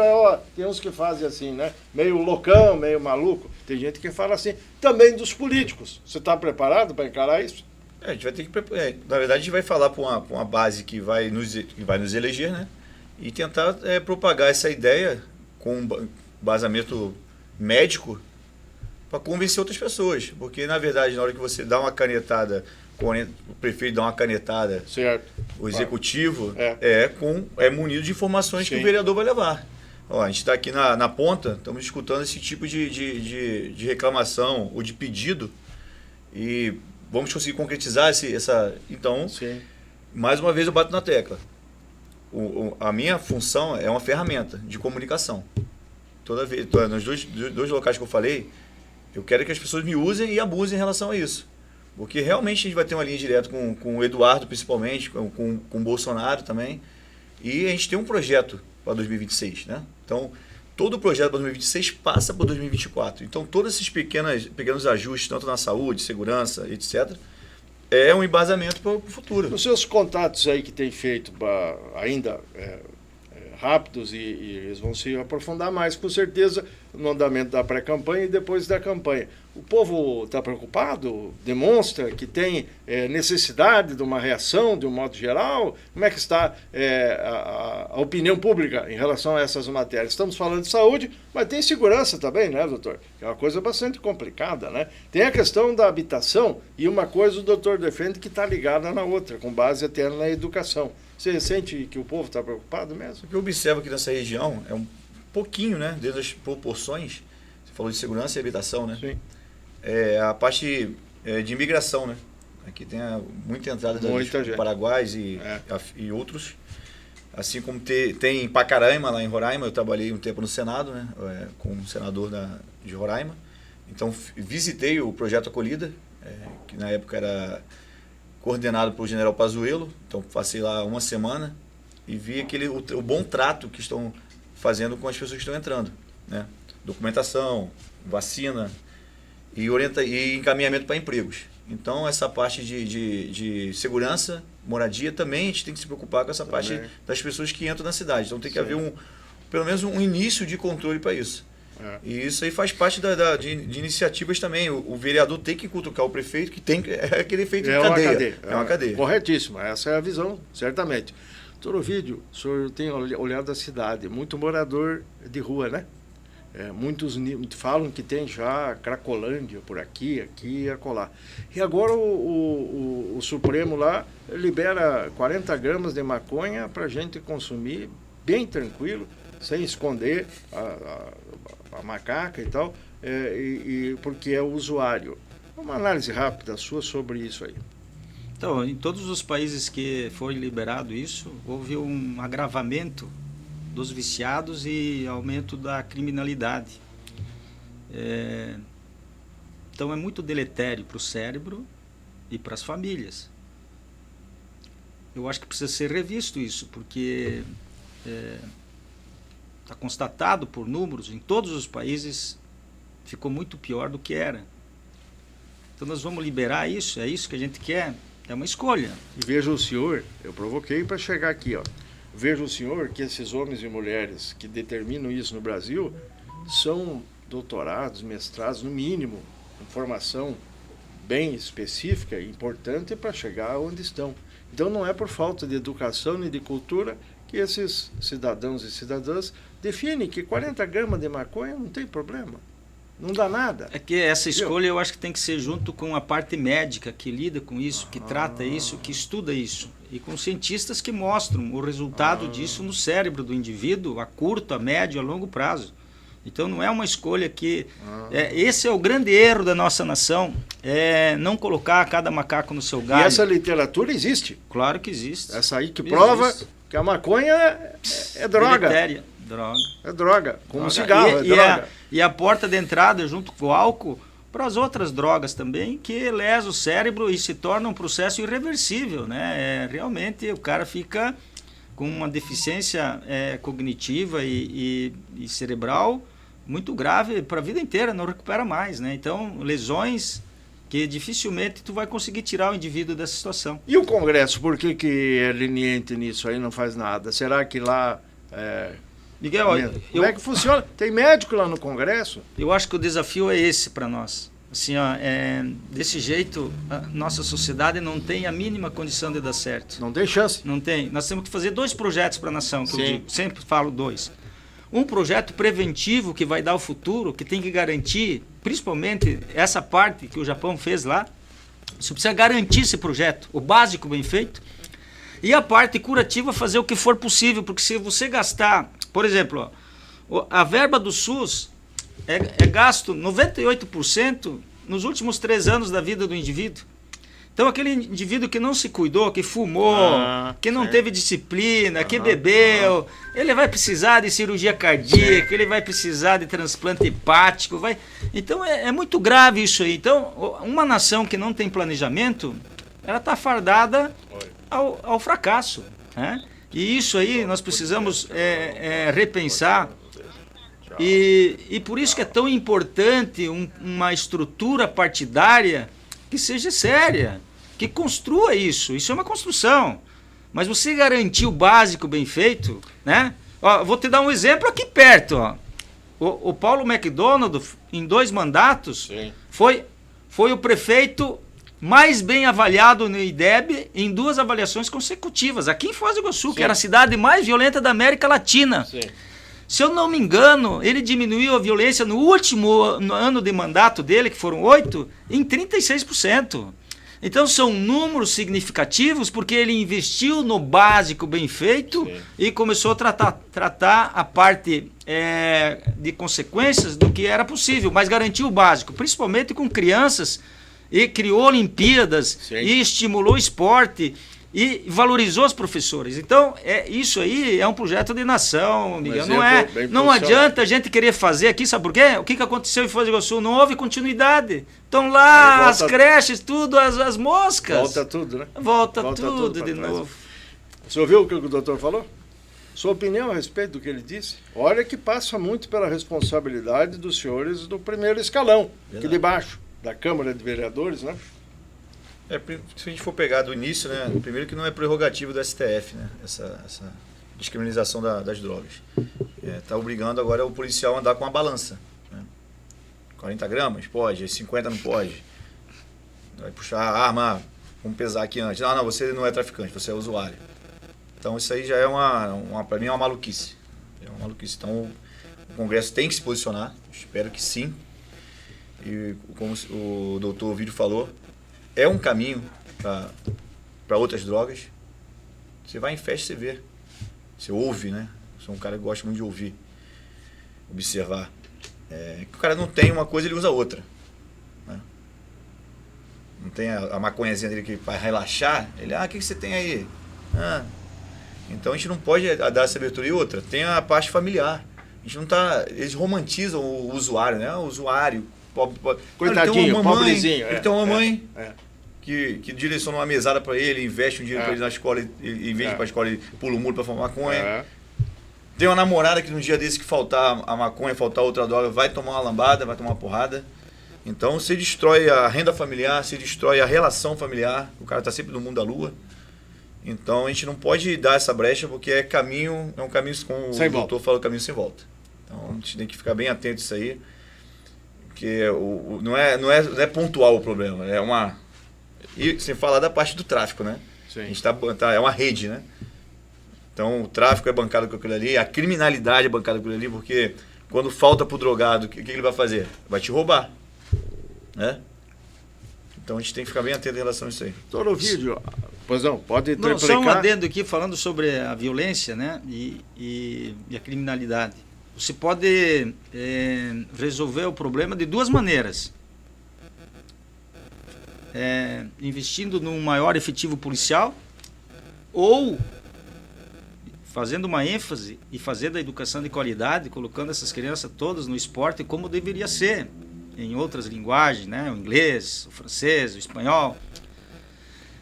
tem uns que fazem assim, né? Meio loucão, meio maluco. Tem gente que fala assim, também dos políticos. Você está preparado para encarar isso? A gente vai ter que na verdade, a gente vai falar para uma base que vai nos eleger, né? E tentar propagar essa ideia com embasamento médico para convencer outras pessoas. Porque, na verdade, na hora que você dá uma canetada, o prefeito dá uma canetada, certo, o executivo é munido de informações que o vereador vai levar. Ó, a gente está aqui na ponta, estamos escutando esse tipo de reclamação ou de pedido e vamos conseguir concretizar essa... Então, sim, mais uma vez eu bato na tecla. A minha função é uma ferramenta de comunicação. Toda vez, nos dois locais que eu falei, eu quero que as pessoas me usem e abusem em relação a isso. Porque realmente a gente vai ter uma linha direta com o Eduardo, principalmente, com o Bolsonaro também. E a gente tem um projeto para 2026, né? Então, todo o projeto para 2026 passa para 2024. Então, todos esses pequenos ajustes, tanto na saúde, segurança, etc., é um embasamento para o futuro. Nos seus contatos aí que tem feito ainda rápidos e eles vão se aprofundar mais, com certeza, no andamento da pré-campanha e depois da campanha. O povo está preocupado? Demonstra que tem necessidade de uma reação, de um modo geral? Como é que está a opinião pública em relação a essas matérias? Estamos falando de saúde, mas tem segurança também, né, doutor? Que é uma coisa bastante complicada, né? Tem a questão da habitação e uma coisa o doutor defende que está ligada na outra, com base até na educação. Você sente que o povo está preocupado mesmo? O que eu observo aqui nessa região é um pouquinho, né, dentro das proporções, você falou de segurança e habitação, né? Sim. A parte de imigração, né? Aqui tem muita entrada dos paraguaios e outros. Assim como tem em Pacaraima, lá em Roraima, eu trabalhei um tempo no Senado, né, com um senador de Roraima. Então, visitei o Projeto Acolhida, que na época era coordenado pelo General Pazuello. Então, passei lá uma semana e vi o bom trato que estão fazendo com as pessoas que estão entrando, né? Documentação, vacina e encaminhamento para empregos. Então, essa parte de segurança, moradia, também a gente tem que se preocupar com essa parte das pessoas que entram na cidade. Então, tem que haver pelo menos um início de controle para isso. E isso aí faz parte de iniciativas também. O vereador tem que cutucar o prefeito, que tem aquele efeito de cadeia. É uma cadeia. Corretíssimo, essa é a visão, certamente. Doutor Ovidio, o senhor tem olhado a cidade, muito morador de rua, né? Muitos falam que tem já Cracolândia por aqui e acolá. E agora o Supremo lá libera 40 gramas de maconha para a gente consumir bem tranquilo, sem esconder a macaca e tal, porque é o usuário. Uma análise rápida sua sobre isso aí. Então, em todos os países que foi liberado isso, houve um agravamento dos viciados e aumento da criminalidade. Então, é muito deletério para o cérebro e para as famílias. Eu acho que precisa ser revisto isso, porque está constatado por números, em todos os países ficou muito pior do que era. Então nós vamos liberar isso, é isso que a gente quer, é uma escolha. E veja o senhor, eu provoquei para chegar aqui, ó. Veja o senhor que esses homens e mulheres que determinam isso no Brasil são doutorados, mestrados, no mínimo, com formação bem específica e importante para chegar onde estão. Então não é por falta de educação nem de cultura que esses cidadãos e cidadãs definem que 40 gramas de maconha não tem problema, não dá nada. É que essa escolha eu acho que tem que ser junto com a parte médica que lida com isso, que trata isso, que estuda isso, e com cientistas que mostram o resultado disso no cérebro do indivíduo a curto, a médio, a longo prazo. Então não é uma escolha que... esse é o grande erro da nossa nação, não colocar cada macaco no seu galho. E essa literatura existe? Claro que existe. Essa aí que prova que a maconha é droga. Droga. É droga, como cigarro, droga. E a porta de entrada junto com o álcool para as outras drogas também, que lesam o cérebro e se torna um processo irreversível, né? Realmente o cara fica com uma deficiência cognitiva e cerebral muito grave para a vida inteira, não recupera mais, né? Então, lesões que dificilmente tu vai conseguir tirar o indivíduo dessa situação. E o Congresso, por que é leniente nisso aí, não faz nada? Será que lá... Miguel, como é que funciona? Tem médico lá no Congresso? Eu acho que o desafio é esse para nós. Assim, ó, desse jeito, a nossa sociedade não tem a mínima condição de dar certo. Não tem chance. Não tem. Nós temos que fazer 2 projetos para a nação, que Sim. eu digo, sempre falo 2. Um projeto preventivo que vai dar o futuro, que tem que garantir, principalmente essa parte que o Japão fez lá, você precisa garantir esse projeto, o básico bem feito, e a parte curativa fazer o que for possível, porque se você gastar, por exemplo, ó, a verba do SUS é gasto 98% nos últimos 3 anos da vida do indivíduo. Então aquele indivíduo que não se cuidou, que fumou, que não teve disciplina, que bebeu, ele vai precisar de cirurgia cardíaca, ele vai precisar de transplante hepático, então é muito grave isso aí. Então uma nação que não tem planejamento, ela está fardada ao fracasso, né? E isso aí nós precisamos repensar. E por isso que é tão importante uma estrutura partidária que seja séria, que construa isso. Isso é uma construção. Mas você garantir o básico bem feito, né? Ó, vou te dar um exemplo aqui perto. Ó. O Paulo McDonald, em 2 mandatos, foi o prefeito mais bem avaliado no IDEB em 2 avaliações consecutivas, aqui em Foz do Iguaçu, que era a cidade mais violenta da América Latina. Sim. Se eu não me engano, ele diminuiu a violência no último ano de mandato dele, que foram 8, em 36%. Então são números significativos porque ele investiu no básico bem feito. Sim. E começou a tratar a parte de consequências do que era possível, mas garantiu o básico, principalmente com crianças, e criou Olimpíadas. Sim. E estimulou o esporte. E valorizou os professores. Então, isso aí é um projeto de nação, Miguel. Não adianta a gente querer fazer aqui, sabe por quê? O que aconteceu em Foz do Iguaçu? Não houve continuidade. Estão lá as creches, tudo, as moscas. Volta tudo, né? Volta tudo de novo. Você ouviu o que o doutor falou? Sua opinião a respeito do que ele disse? Olha que passa muito pela responsabilidade dos senhores do primeiro escalão, aqui de baixo, da Câmara de Vereadores, né? Se a gente for pegar do início, né, primeiro que não é prerrogativa do STF, né, essa descriminalização das drogas. Tá obrigando agora o policial a andar com uma balança. Né? 40 gramas, pode, 50 não pode. Vai puxar a arma, vamos pesar aqui antes. Não, você não é traficante, você é usuário. Então isso aí já é para mim é uma maluquice. Então o Congresso tem que se posicionar, espero que sim. E como o doutor Ovidio falou, é um caminho para outras drogas. Você vai em festa, você vê. Você ouve, né? Eu sou um cara que gosta muito de ouvir, observar. Que o cara não tem uma coisa, ele usa outra. Né? Não tem a maconhazinha dele que vai relaxar. Ele, o que você tem aí? Então a gente não pode dar essa abertura. E outra, tem a parte familiar. A gente não tá... Eles romantizam o usuário, né? O usuário... Coitadinho, pobrezinho. Ele tem uma mãe que direciona uma mesada para ele, investe um dinheiro para ele na escola, e em vez de ir para a escola, ele pula o muro para fumar maconha. Tem uma namorada que num dia desse que faltar a maconha, faltar outra droga, vai tomar uma lambada, vai tomar uma porrada. Então se destrói a renda familiar, se destrói a relação familiar, o cara está sempre no mundo da lua. Então a gente não pode dar essa brecha porque é um caminho, como o doutor falou, caminho sem volta. Então a gente tem que ficar bem atento a isso aí. Porque não é pontual o problema, E sem falar da parte do tráfico, né? Sim. A gente é uma rede, né? Então o tráfico é bancado com aquilo ali, a criminalidade é bancada com aquilo ali, porque quando falta pro drogado, o que ele vai fazer? Vai te roubar, né? Então a gente tem que ficar bem atento em relação a isso aí. Todo o vídeo, pois não, pode triplicar. Só um adendo aqui falando sobre a violência, né? E a criminalidade. Você pode resolver o problema de 2 maneiras. Investindo num maior efetivo policial ou fazendo uma ênfase e fazendo a educação de qualidade, colocando essas crianças todas no esporte como deveria ser. em outras linguagens, né? O inglês, o francês, o espanhol.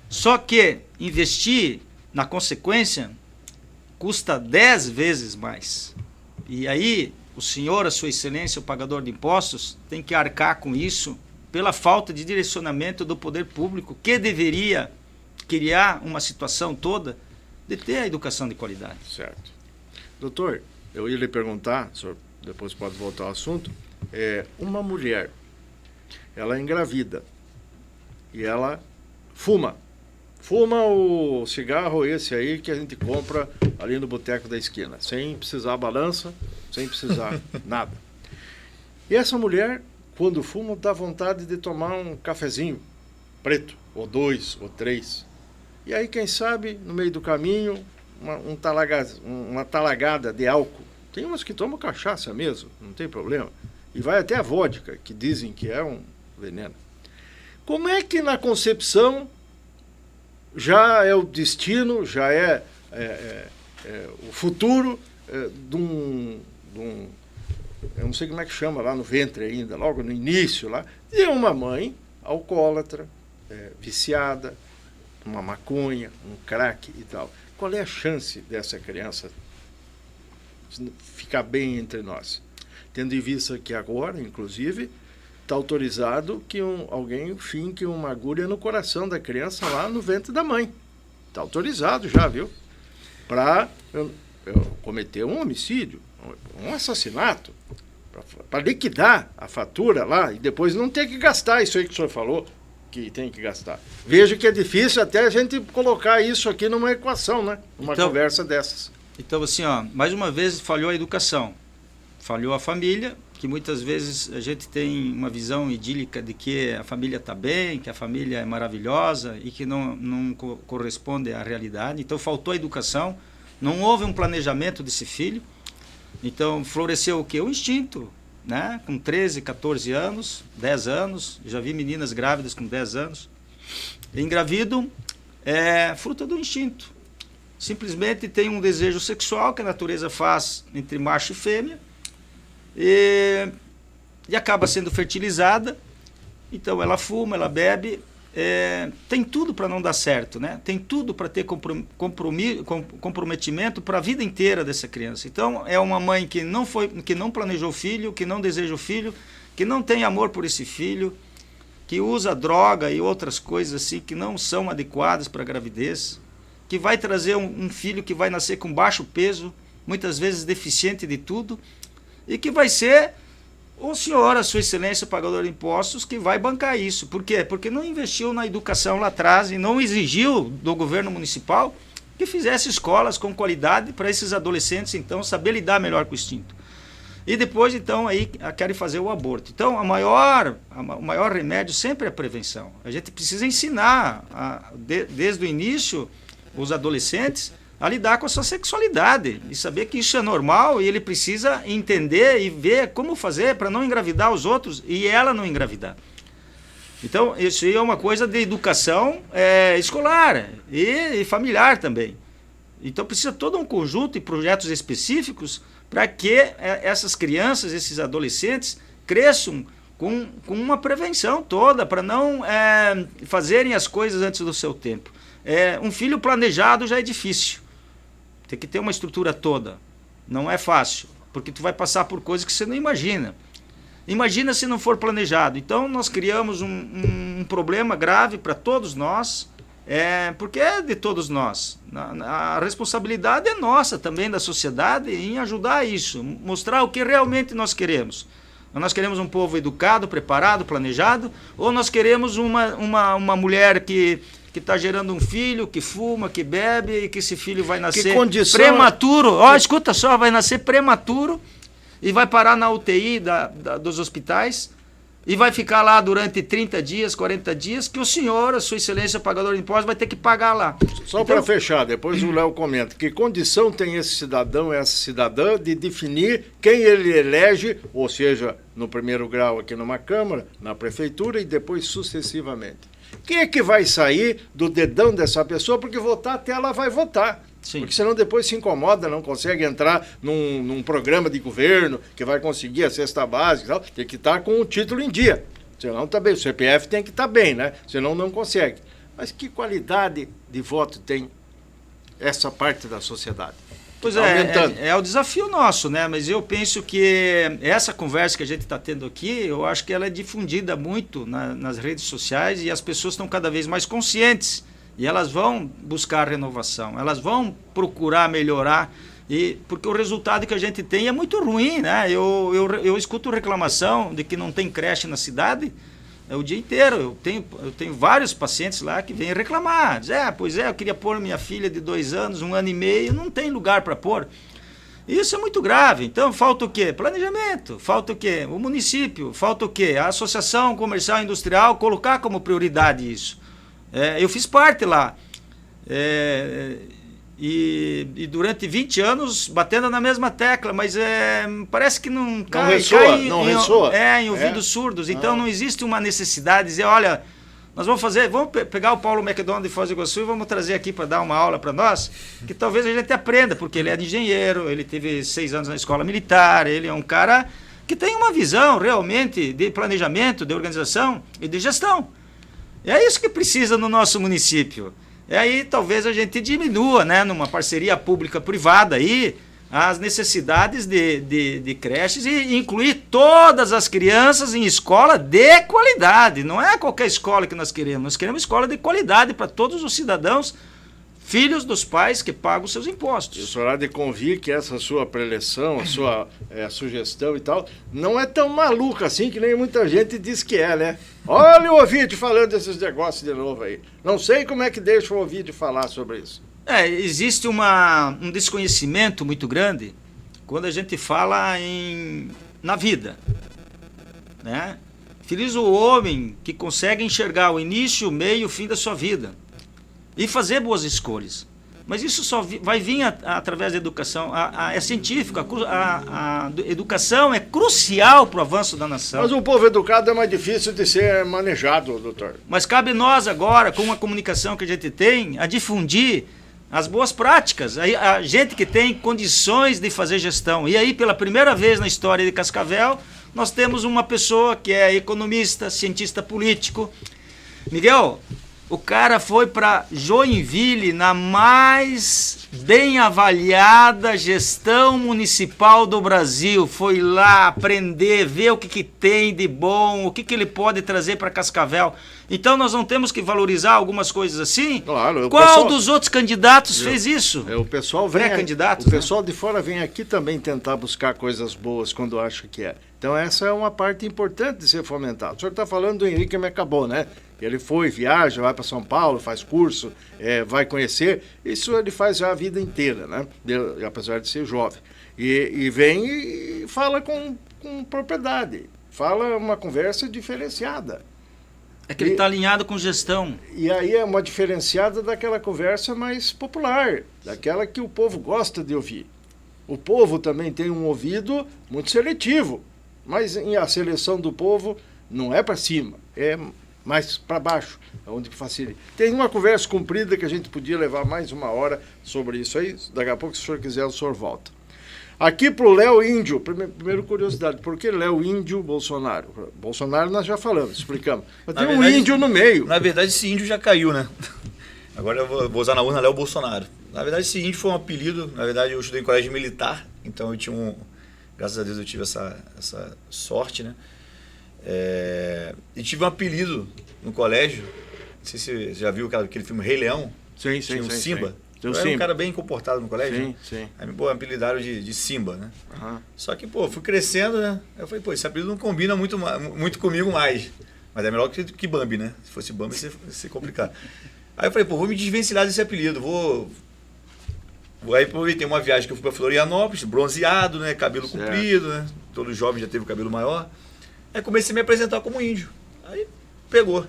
Só que investir na consequência custa 10 vezes mais. E aí o senhor, a sua excelência, o pagador de impostos, tem que arcar com isso pela falta de direcionamento do poder público, que deveria criar uma situação toda de ter a educação de qualidade. Certo. Doutor, eu ia lhe perguntar, o senhor depois pode voltar ao assunto, uma mulher, ela é engravida e ela fuma o cigarro esse aí que a gente compra ali no boteco da esquina, sem precisar balança, sem precisar nada. E essa mulher, quando fuma, dá vontade de tomar um cafezinho preto, ou 2, ou 3. E aí, quem sabe, no meio do caminho, uma talagada de álcool. Tem umas que tomam cachaça mesmo, não tem problema. E vai até a vodka, que dizem que é um veneno. Como é que na concepção já é o destino, já é o futuro de um... Eu não sei como é que chama lá no ventre ainda, logo no início lá, de uma mãe alcoólatra, viciada, uma maconha, um crack e tal. Qual é a chance dessa criança ficar bem entre nós? Tendo em vista que agora, inclusive, está autorizado que alguém finque uma agulha no coração da criança lá no ventre da mãe. Está autorizado já, viu? Para cometer um homicídio, um assassinato, para liquidar a fatura lá e depois não ter que gastar isso aí que o senhor falou que tem que gastar. Vejo que é difícil até a gente colocar isso aqui numa equação, né? Uma conversa dessas. Então, assim, mais uma vez falhou a educação, falhou a família, que muitas vezes a gente tem uma visão idílica de que a família está bem, que a família é maravilhosa e que não corresponde à realidade. Então, faltou a educação, não houve um planejamento desse filho. Então, floresceu o quê? O instinto, né? Com 13, 14 anos, 10 anos, já vi meninas grávidas com 10 anos, engravidam, fruto do instinto. Simplesmente tem um desejo sexual que a natureza faz entre macho e fêmea, e acaba sendo fertilizada. Então ela fuma, ela bebe, tem tudo para não dar certo, né? Tem tudo para ter comprometimento para a vida inteira dessa criança. Então é uma mãe que não planejou o filho, que não deseja o filho, que não tem amor por esse filho, que usa droga e outras coisas assim que não são adequadas para a gravidez, que vai trazer um filho que vai nascer com baixo peso, muitas vezes deficiente de tudo, e que vai ser o senhor, a sua excelência, pagador de impostos, que vai bancar isso. Por quê? Porque não investiu na educação lá atrás e não exigiu do governo municipal que fizesse escolas com qualidade para esses adolescentes, então, saber lidar melhor com o instinto. E depois, então, aí querem fazer o aborto. Então, o maior remédio sempre é a prevenção. A gente precisa ensinar, desde o início, os adolescentes a lidar com a sua sexualidade e saber que isso é normal, e ele precisa entender e ver como fazer para não engravidar os outros e ela não engravidar. Então, isso aí é uma coisa de educação escolar e familiar também. Então, precisa todo um conjunto de projetos específicos para que essas crianças, esses adolescentes, cresçam com uma prevenção toda, para não fazerem as coisas antes do seu tempo. Um filho planejado já é difícil. Tem que ter uma estrutura toda. Não é fácil, porque tu vai passar por coisas que você não imagina. Imagina se não for planejado. Então, nós criamos um problema grave para todos nós, porque é de todos nós. A responsabilidade é nossa também, da sociedade, em ajudar isso, mostrar o que realmente nós queremos. Nós queremos um povo educado, preparado, planejado, ou nós queremos uma mulher que está gerando um filho, que fuma, que bebe, e que esse filho vai nascer prematuro. Escuta só, vai nascer prematuro e vai parar na UTI dos hospitais e vai ficar lá durante 30 dias, 40 dias, que o senhor, a sua excelência, pagador de impostos, vai ter que pagar lá. Só para fechar, depois o Léo comenta, que condição tem esse cidadão, essa cidadã, de definir quem ele elege, ou seja, no primeiro grau aqui numa Câmara, na Prefeitura e depois sucessivamente. Quem é que vai sair do dedão dessa pessoa? Porque votar até ela vai votar. Sim. Porque senão depois se incomoda, não consegue entrar num programa de governo que vai conseguir a cesta básica e tal. Tem que estar com o título em dia. Senão tá bem. O CPF tem que estar bem, né? Senão não consegue. Mas que qualidade de voto tem essa parte da sociedade? Pois Tá aumentando. é o desafio nosso, né? Mas eu penso que essa conversa que a gente está tendo aqui, eu acho que ela é difundida muito nas redes sociais e as pessoas estão cada vez mais conscientes e elas vão buscar renovação, elas vão procurar melhorar, porque o resultado que a gente tem é muito ruim, né? Eu escuto reclamação de que não tem creche na cidade o dia inteiro. Eu tenho vários pacientes lá que vêm reclamar. Dizem, eu queria pôr minha filha de 2 anos, 1 ano e meio, não tem lugar para pôr. Isso é muito grave. Então falta o quê? Planejamento. Falta o quê? O município. Falta o quê? A Associação Comercial e Industrial colocar como prioridade isso. Eu fiz parte lá. E durante 20 anos batendo na mesma tecla, mas parece que não cai ressoa. Em ouvidos surdos. Então não existe uma necessidade de dizer, olha, nós vamos pegar o Paulo McDonald de Foz do Iguaçu e vamos trazer aqui para dar uma aula para nós, que talvez a gente aprenda, porque ele é engenheiro, ele teve 6 anos na escola militar, ele é um cara que tem uma visão realmente de planejamento, de organização e de gestão. E é isso que precisa no nosso município. E aí talvez a gente diminua, né, numa parceria pública-privada aí, as necessidades de creches e incluir todas as crianças em escola de qualidade. Não é qualquer escola que nós queremos escola de qualidade para todos os cidadãos, filhos dos pais que pagam os seus impostos. E o senhor há de convir que essa sua preleção, a sua sugestão e tal, não é tão maluca assim que nem muita gente diz que é, né? Olha o Ovidio falando desses negócios de novo aí. Não sei como é que deixa o Ovidio falar sobre isso. Existe um desconhecimento muito grande quando a gente fala na vida, né? Feliz o homem que consegue enxergar o início, o meio e o fim da sua vida e fazer boas escolhas. Mas isso só vai vir através da educação. É científico, a educação é crucial para o avanço da nação. Mas o povo educado é mais difícil de ser manejado, doutor. Mas cabe nós agora, com a comunicação que a gente tem, a difundir as boas práticas. A gente que tem condições de fazer gestão. E aí, pela primeira vez na história de Cascavel, nós temos uma pessoa que é economista, cientista político. Miguel, o cara foi para Joinville na mais bem avaliada gestão municipal do Brasil. Foi lá aprender, ver o que tem de bom, o que ele pode trazer para Cascavel. Então nós não temos que valorizar algumas coisas assim? Claro. Qual dos outros candidatos fez isso? O pessoal vem, pré-candidatos, o pessoal de fora vem aqui também tentar buscar coisas boas quando acha que é. Então essa é uma parte importante de ser fomentada. O senhor está falando do Henrique Mecabon, né? Ele viaja, vai para São Paulo, faz curso, vai conhecer. Isso ele faz já a vida inteira, né? Apesar de ser jovem. E vem e fala com propriedade. Fala uma conversa diferenciada. É que ele está alinhado com gestão. E aí é uma diferenciada daquela conversa mais popular, daquela que o povo gosta de ouvir. O povo também tem um ouvido muito seletivo, mas a seleção do povo não é para cima, é mais para baixo, onde facilita. Tem uma conversa comprida que a gente podia levar mais 1 hora sobre isso aí, daqui a pouco, se o senhor quiser, o senhor volta. Aqui para o Léo Índio, primeiro curiosidade, por que Léo Índio Bolsonaro? Bolsonaro nós já falamos, explicamos. Mas tem um índio no meio. Na verdade, esse índio já caiu, né? Agora eu vou usar na urna Léo Bolsonaro. Na verdade, esse índio foi um apelido. Na verdade, eu estudei em colégio militar, então eu tinha graças a Deus eu tive essa sorte, né? E tive um apelido no colégio. Não sei se você já viu aquele filme Rei Leão. Sim, tinha um Simba. Sim. Eu era um cara bem comportado no colégio. Sim, né? sim. Aí me apelidaram de Simba, né? Uhum. Só que, fui crescendo, né? Eu falei, esse apelido não combina muito comigo mais. Mas é melhor que Bambi, né? Se fosse Bambi, ia ser complicado. Aí eu falei, vou me desvencilhar desse apelido. Aí aproveitei uma viagem que eu fui para Florianópolis, bronzeado, né? Cabelo comprido, né? Todo jovem já teve o cabelo maior. Aí comecei a me apresentar como índio. Aí pegou.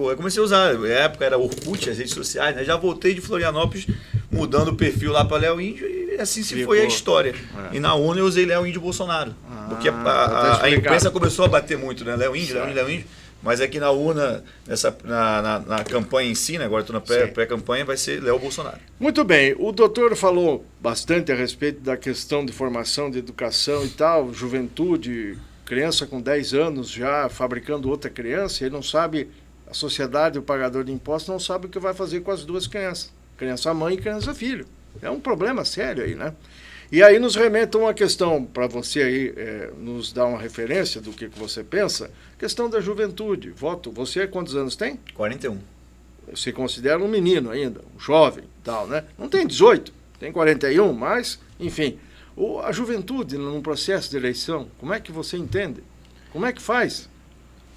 Aí comecei a usar, na época era Orkut, as redes sociais, né? Já voltei de Florianópolis, mudando o perfil lá para Léo Índio, e assim foi a história. E na ONU eu usei Léo Índio Bolsonaro, porque a imprensa começou a bater muito, né? Léo Índio. Mas aqui na urna, na campanha em si, né, agora estou na pré-campanha, vai ser Léo Bolsonaro. Muito bem, o doutor falou bastante a respeito da questão de formação, de educação e tal, juventude, criança com 10 anos já fabricando outra criança, ele não sabe, a sociedade, o pagador de impostos não sabe o que vai fazer com as duas crianças, criança mãe e criança filho. É um problema sério aí, né? E aí nos remete uma questão, para você aí nos dar uma referência do que você pensa, questão da juventude, voto. Você quantos anos tem? 41. Você considera um menino ainda, um jovem e tal, né? Não tem 18, tem 41, mas, enfim, a juventude num processo de eleição, como é que você entende? Como é que faz?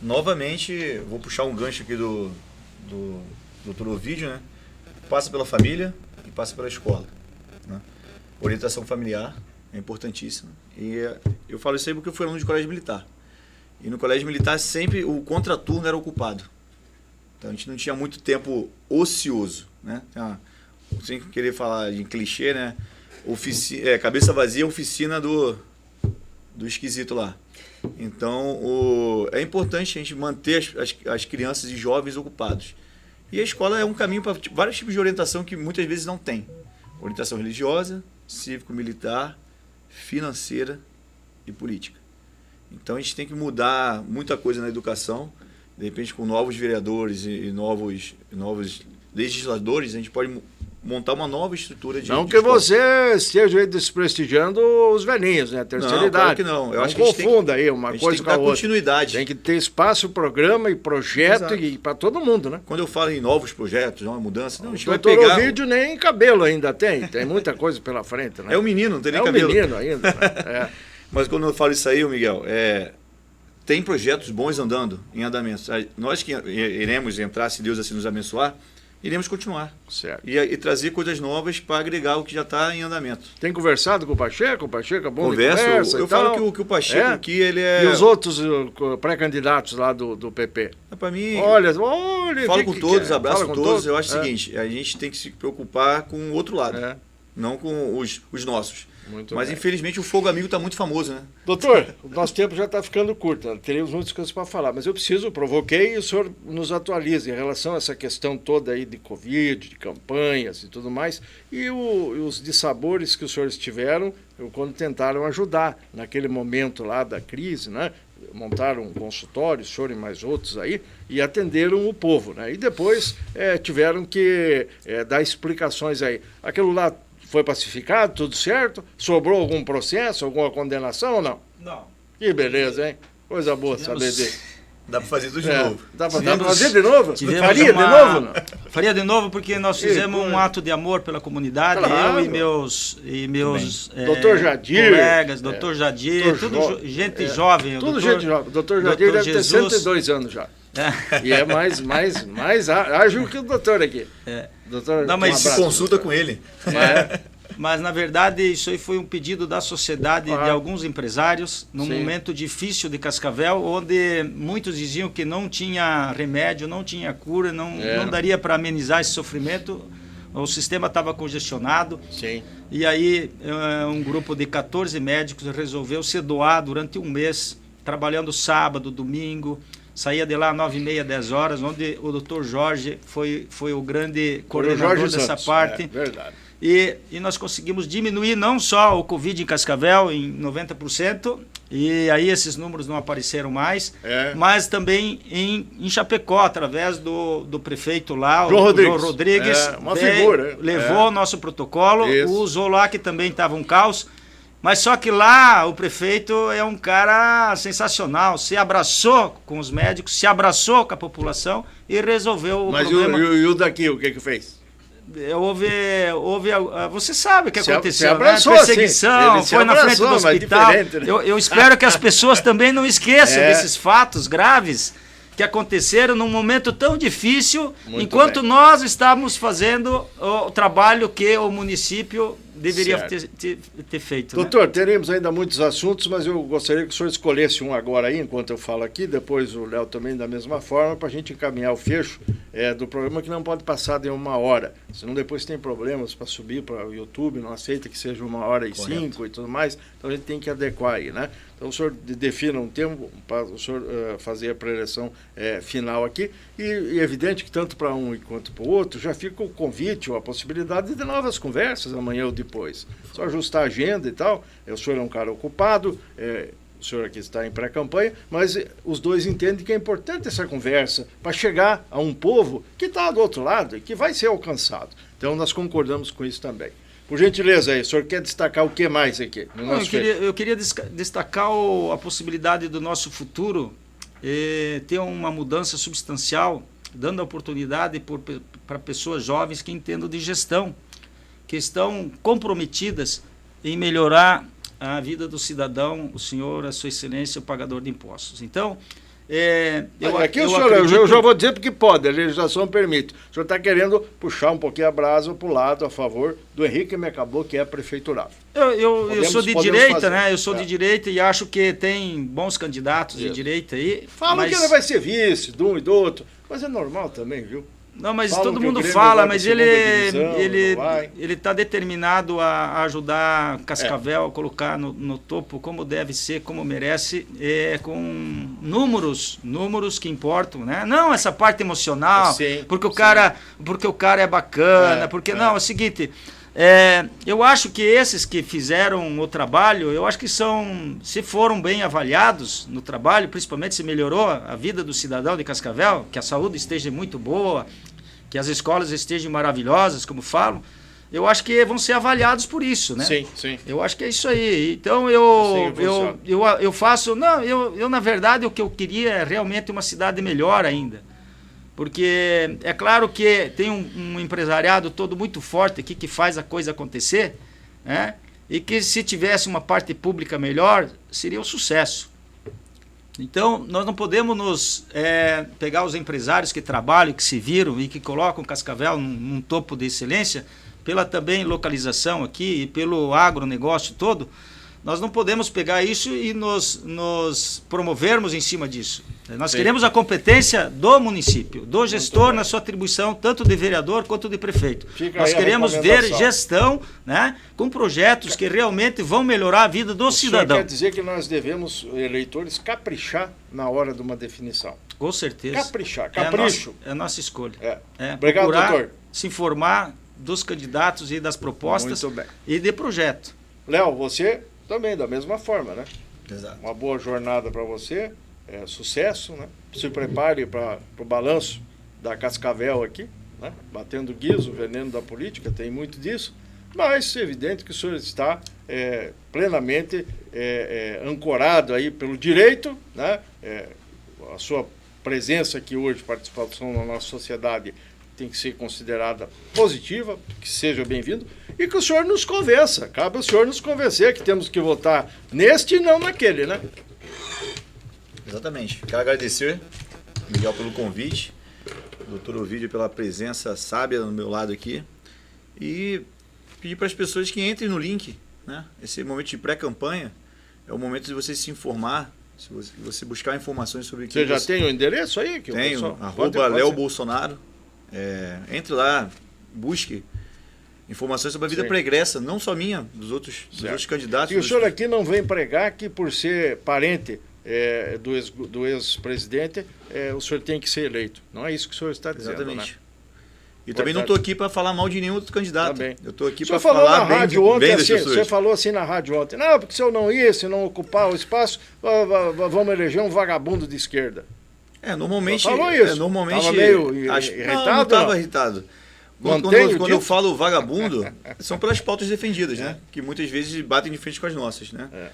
Novamente, vou puxar um gancho aqui do Dr. Ovidio, né? Passa pela família e passa pela escola, né? Orientação familiar é importantíssima. E eu falo isso aí porque eu fui aluno de colégio militar. E no colégio militar sempre o contraturno era ocupado. Então a gente não tinha muito tempo ocioso, né? Sem querer falar em clichê, né? Cabeça vazia, oficina do esquisito lá. Então é importante a gente manter as crianças e jovens ocupados. E a escola é um caminho para vários tipos de orientação que muitas vezes não tem. Orientação religiosa, cívico-militar, financeira e política. Então a gente tem que mudar muita coisa na educação. De repente, com novos vereadores e novos legisladores, a gente pode montar uma nova estrutura de... Não que você esteja aí desprestigiando os velhinhos, né? A terceira idade. Claro que não. Eu acho que confunda aí uma coisa com a outra. Continuidade. Tem que ter espaço, programa e projeto para todo mundo, né? Quando eu falo em novos projetos, uma mudança, a gente vai pegar... pegar... O vídeo nem cabelo ainda tem muita coisa pela frente, né? É um menino, não tem nem cabelo. É um menino ainda, né? Mas quando eu falo isso aí, Miguel, tem projetos bons andando, em andamento. Nós que iremos entrar, se Deus assim nos abençoar, iremos continuar. Certo. E trazer coisas novas para agregar o que já está em andamento. Tem conversado com o Pacheco? O Pacheco é bom Converso, de conversa eu falo que o Pacheco aqui, ele é... E os outros pré-candidatos lá do PP? Para mim... Olha, falo com todos, abraço todos. Eu acho o seguinte, a gente tem que se preocupar com o outro lado, não com os nossos. Mas infelizmente o fogo amigo está muito famoso, né? Doutor, o nosso tempo já está ficando curto, teríamos muitas coisas para falar, mas eu provoquei e o senhor nos atualiza em relação a essa questão toda aí de Covid, de campanhas e tudo mais, e os dissabores que os senhores tiveram quando tentaram ajudar naquele momento lá da crise, né? Montaram um consultório, o senhor e mais outros aí, e atenderam o povo, né? E depois tiveram que dar explicações aí. Aquilo lá foi pacificado, tudo certo? Sobrou algum processo, alguma condenação ou não? Não. Que beleza, hein? Coisa boa saber dele. Dá para fazer tudo de novo. Dá para fazer de novo? Faria de novo? Não? Faria de novo porque nós fizemos um ato de amor pela comunidade, claro. Eu e meus Dr. Jadir, colegas, Dr. Jadir, tudo gente jovem. Tudo gente jovem. O Dr. Jadir deve ter 102 anos já. E é mais ágil que o doutor aqui. Doutor, não, mas se consulta com ele. Mas, na verdade, isso aí foi um pedido da sociedade, de alguns empresários, num momento difícil de Cascavel, onde muitos diziam que não tinha remédio, não tinha cura, não daria para amenizar esse sofrimento. O sistema estava congestionado. Sim. E aí, um grupo de 14 médicos resolveu se doar durante um mês, trabalhando sábado, domingo. Saía de lá às 9h30, 10 horas, onde o Dr. Jorge foi o grande coordenador dessa parte. Verdade. E nós conseguimos diminuir não só o Covid em Cascavel em 90%, e aí esses números não apareceram mais, mas também em Chapecó, através do prefeito lá, João Rodrigues. Uma figura. Levou o nosso protocolo, usou lá que também estava um caos. Mas só que lá o prefeito é um cara sensacional, se abraçou com os médicos, se abraçou com a população e resolveu o problema. Mas e o daqui, o que fez? Você sabe o que aconteceu, abraçou, né? Perseguição, foi na frente do hospital. Né? Eu espero que as pessoas também não esqueçam desses fatos graves que aconteceram num momento tão difícil, enquanto nós estávamos fazendo o trabalho que o município deveria ter feito. Doutor, teremos ainda muitos assuntos, mas eu gostaria que o senhor escolhesse um agora aí, enquanto eu falo aqui, depois o Léo também da mesma forma, para a gente encaminhar o fecho do programa que não pode passar de 1 hora. Senão depois tem problemas para subir para o YouTube, não aceita que seja 1h05 e tudo mais. Então a gente tem que adequar aí, né? Então o senhor defina um tempo para o senhor fazer a preleção final aqui. E é evidente que tanto para um quanto para o outro já fica o convite ou a possibilidade de novas conversas amanhã ou depois. Só ajustar a agenda e tal. O senhor é um cara ocupado, o senhor aqui está em pré-campanha, mas os dois entendem que é importante essa conversa para chegar a um povo que está do outro lado e que vai ser alcançado. Então nós concordamos com isso também. Por gentileza aí, o senhor quer destacar o que mais aqui? Eu queria destacar a possibilidade do nosso futuro ter uma mudança substancial, dando a oportunidade para pessoas jovens que entendam de gestão, que estão comprometidas em melhorar a vida do cidadão, o senhor, a sua excelência, o pagador de impostos. Então, eu já vou dizer porque pode, a legislação permite. O senhor está querendo puxar um pouquinho a brasa para o lado a favor do Henrique Mercador, que é prefeiturado. Eu sou de direita, né? Eu sou de direita e acho que tem bons candidatos de direita aí. Falam que ele vai ser vice de um e do outro, mas é normal também, viu? Não, mas todo mundo fala, mas ele está determinado a ajudar Cascavel a colocar no topo como deve ser, como merece, com números que importam, né? Não essa parte emocional, porque o cara é bacana, não, é o seguinte, eu acho que esses que fizeram o trabalho, eu acho que se foram bem avaliados no trabalho, principalmente se melhorou a vida do cidadão de Cascavel, que a saúde esteja muito boa, que as escolas estejam maravilhosas, como falam, eu acho que vão ser avaliados por isso, né? Sim. Eu acho que é isso aí. Então eu faço... Não, eu na verdade o que eu queria é realmente uma cidade melhor ainda. Porque é claro que tem um empresariado todo muito forte aqui que faz a coisa acontecer, né? E que se tivesse uma parte pública melhor, seria um sucesso. Então, nós não podemos pegar os empresários que trabalham, que se viram e que colocam Cascavel num topo de excelência, pela também localização aqui e pelo agronegócio todo, nós não podemos pegar isso e nos promovermos em cima disso. Nós queremos a competência do município, do gestor na sua atribuição, tanto de vereador quanto de prefeito. Nós queremos ver gestão, né, com projetos que realmente vão melhorar a vida do cidadão. Quer dizer que nós devemos, eleitores, caprichar na hora de uma definição. Com certeza. Capricho. É a nossa escolha. Obrigado, doutor. Se informar dos candidatos e das propostas e de projeto. Léo, você também da mesma forma, né? Exato. Uma boa jornada para você, sucesso, né? Se prepare para o balanço da Cascavel aqui, né? Batendo guiso, o veneno da política, tem muito disso, mas é evidente que o senhor está plenamente ancorado aí pelo direito, né? A sua presença aqui hoje, participação na nossa sociedade, tem que ser considerada positiva, que seja bem-vindo, e que o senhor nos convença. Cabe o senhor nos convencer que temos que votar neste e não naquele, né? Exatamente. Quero agradecer, Miguel, pelo convite, doutor Ovídio pela presença sábia do meu lado aqui, e pedir para as pessoas que entrem no link, né? Esse momento de pré-campanha é o momento de você se informar, se você buscar informações sobre o que você já tem o endereço aí? Tenho, @Léo Bolsonaro. Entre lá, busque informações sobre a vida pregressa, não só minha, dos outros candidatos. E o senhor aqui não vem pregar que por ser parente do ex-presidente, o senhor tem que ser eleito. Não é isso que o senhor está dizendo. Exatamente. Né? E também não estou aqui para falar mal de nenhum outro candidato. Eu estou aqui para falar bem das pessoas. Você falou assim na rádio ontem, não, porque se eu não ir, se não ocupar o espaço, vamos eleger um vagabundo de esquerda. Normalmente... Falou isso. Normalmente meio irritado? Não estava irritado. Quando eu falo vagabundo, são pelas pautas defendidas, né? Que muitas vezes batem de frente com as nossas, né?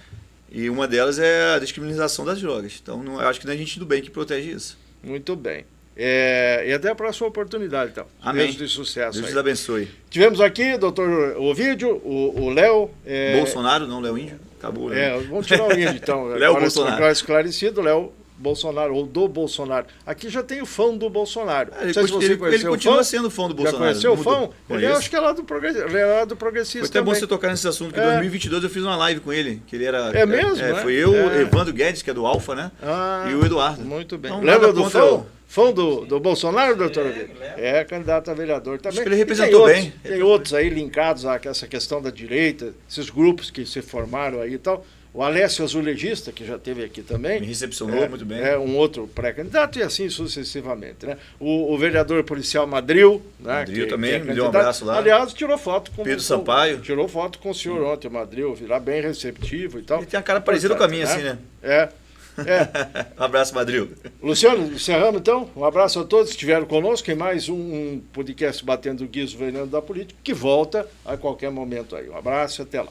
E uma delas é a descriminalização das drogas. Então, eu acho que não é a gente do bem que protege isso. Muito bem. E até a próxima oportunidade, então. Amém. Deus de sucesso. Deus te abençoe. Tivemos aqui o doutor Ovídio, o Léo... Bolsonaro, não Léo Índio. Acabou. Vamos tirar o Índio, então. Léo Bolsonaro. Agora esclarecido, Léo Bolsonaro ou do Bolsonaro. Aqui já tem o fã do Bolsonaro. Ele continua sendo fã do Bolsonaro. Já conheceu o fã? Ele Conheço. acho que é lá do Progressista. Foi até bom também. você tocar nesse assunto, que em 2022 eu fiz uma live com ele, que ele era... É mesmo? Foi eu, Evandro Guedes, que é do Alfa, né? E o Eduardo. Muito bem. Então, lembra do contra fã do Bolsonaro, doutor? Candidato a vereador também. Acho que ele representou bem. Tem outros aí linkados a essa questão da direita, esses grupos que se formaram aí e tal. O Alessio Azulejista, que já esteve aqui também. Me recepcionou muito bem. É um outro pré-candidato e assim sucessivamente. Né? O vereador policial Madril. Né, Madril que também, é me deu um abraço lá. Aliás, tirou foto com Pedro Sampaio. Tirou foto com o senhor ontem, o Madril, lá bem receptivo e tal. Ele tem a cara parecida com a minha, assim, né? Um abraço, Madril. Luciano, encerramos então. Um abraço a todos que estiveram conosco em mais um podcast Batendo o Guizo, Veneno da Política, que volta a qualquer momento aí. Um abraço e até lá.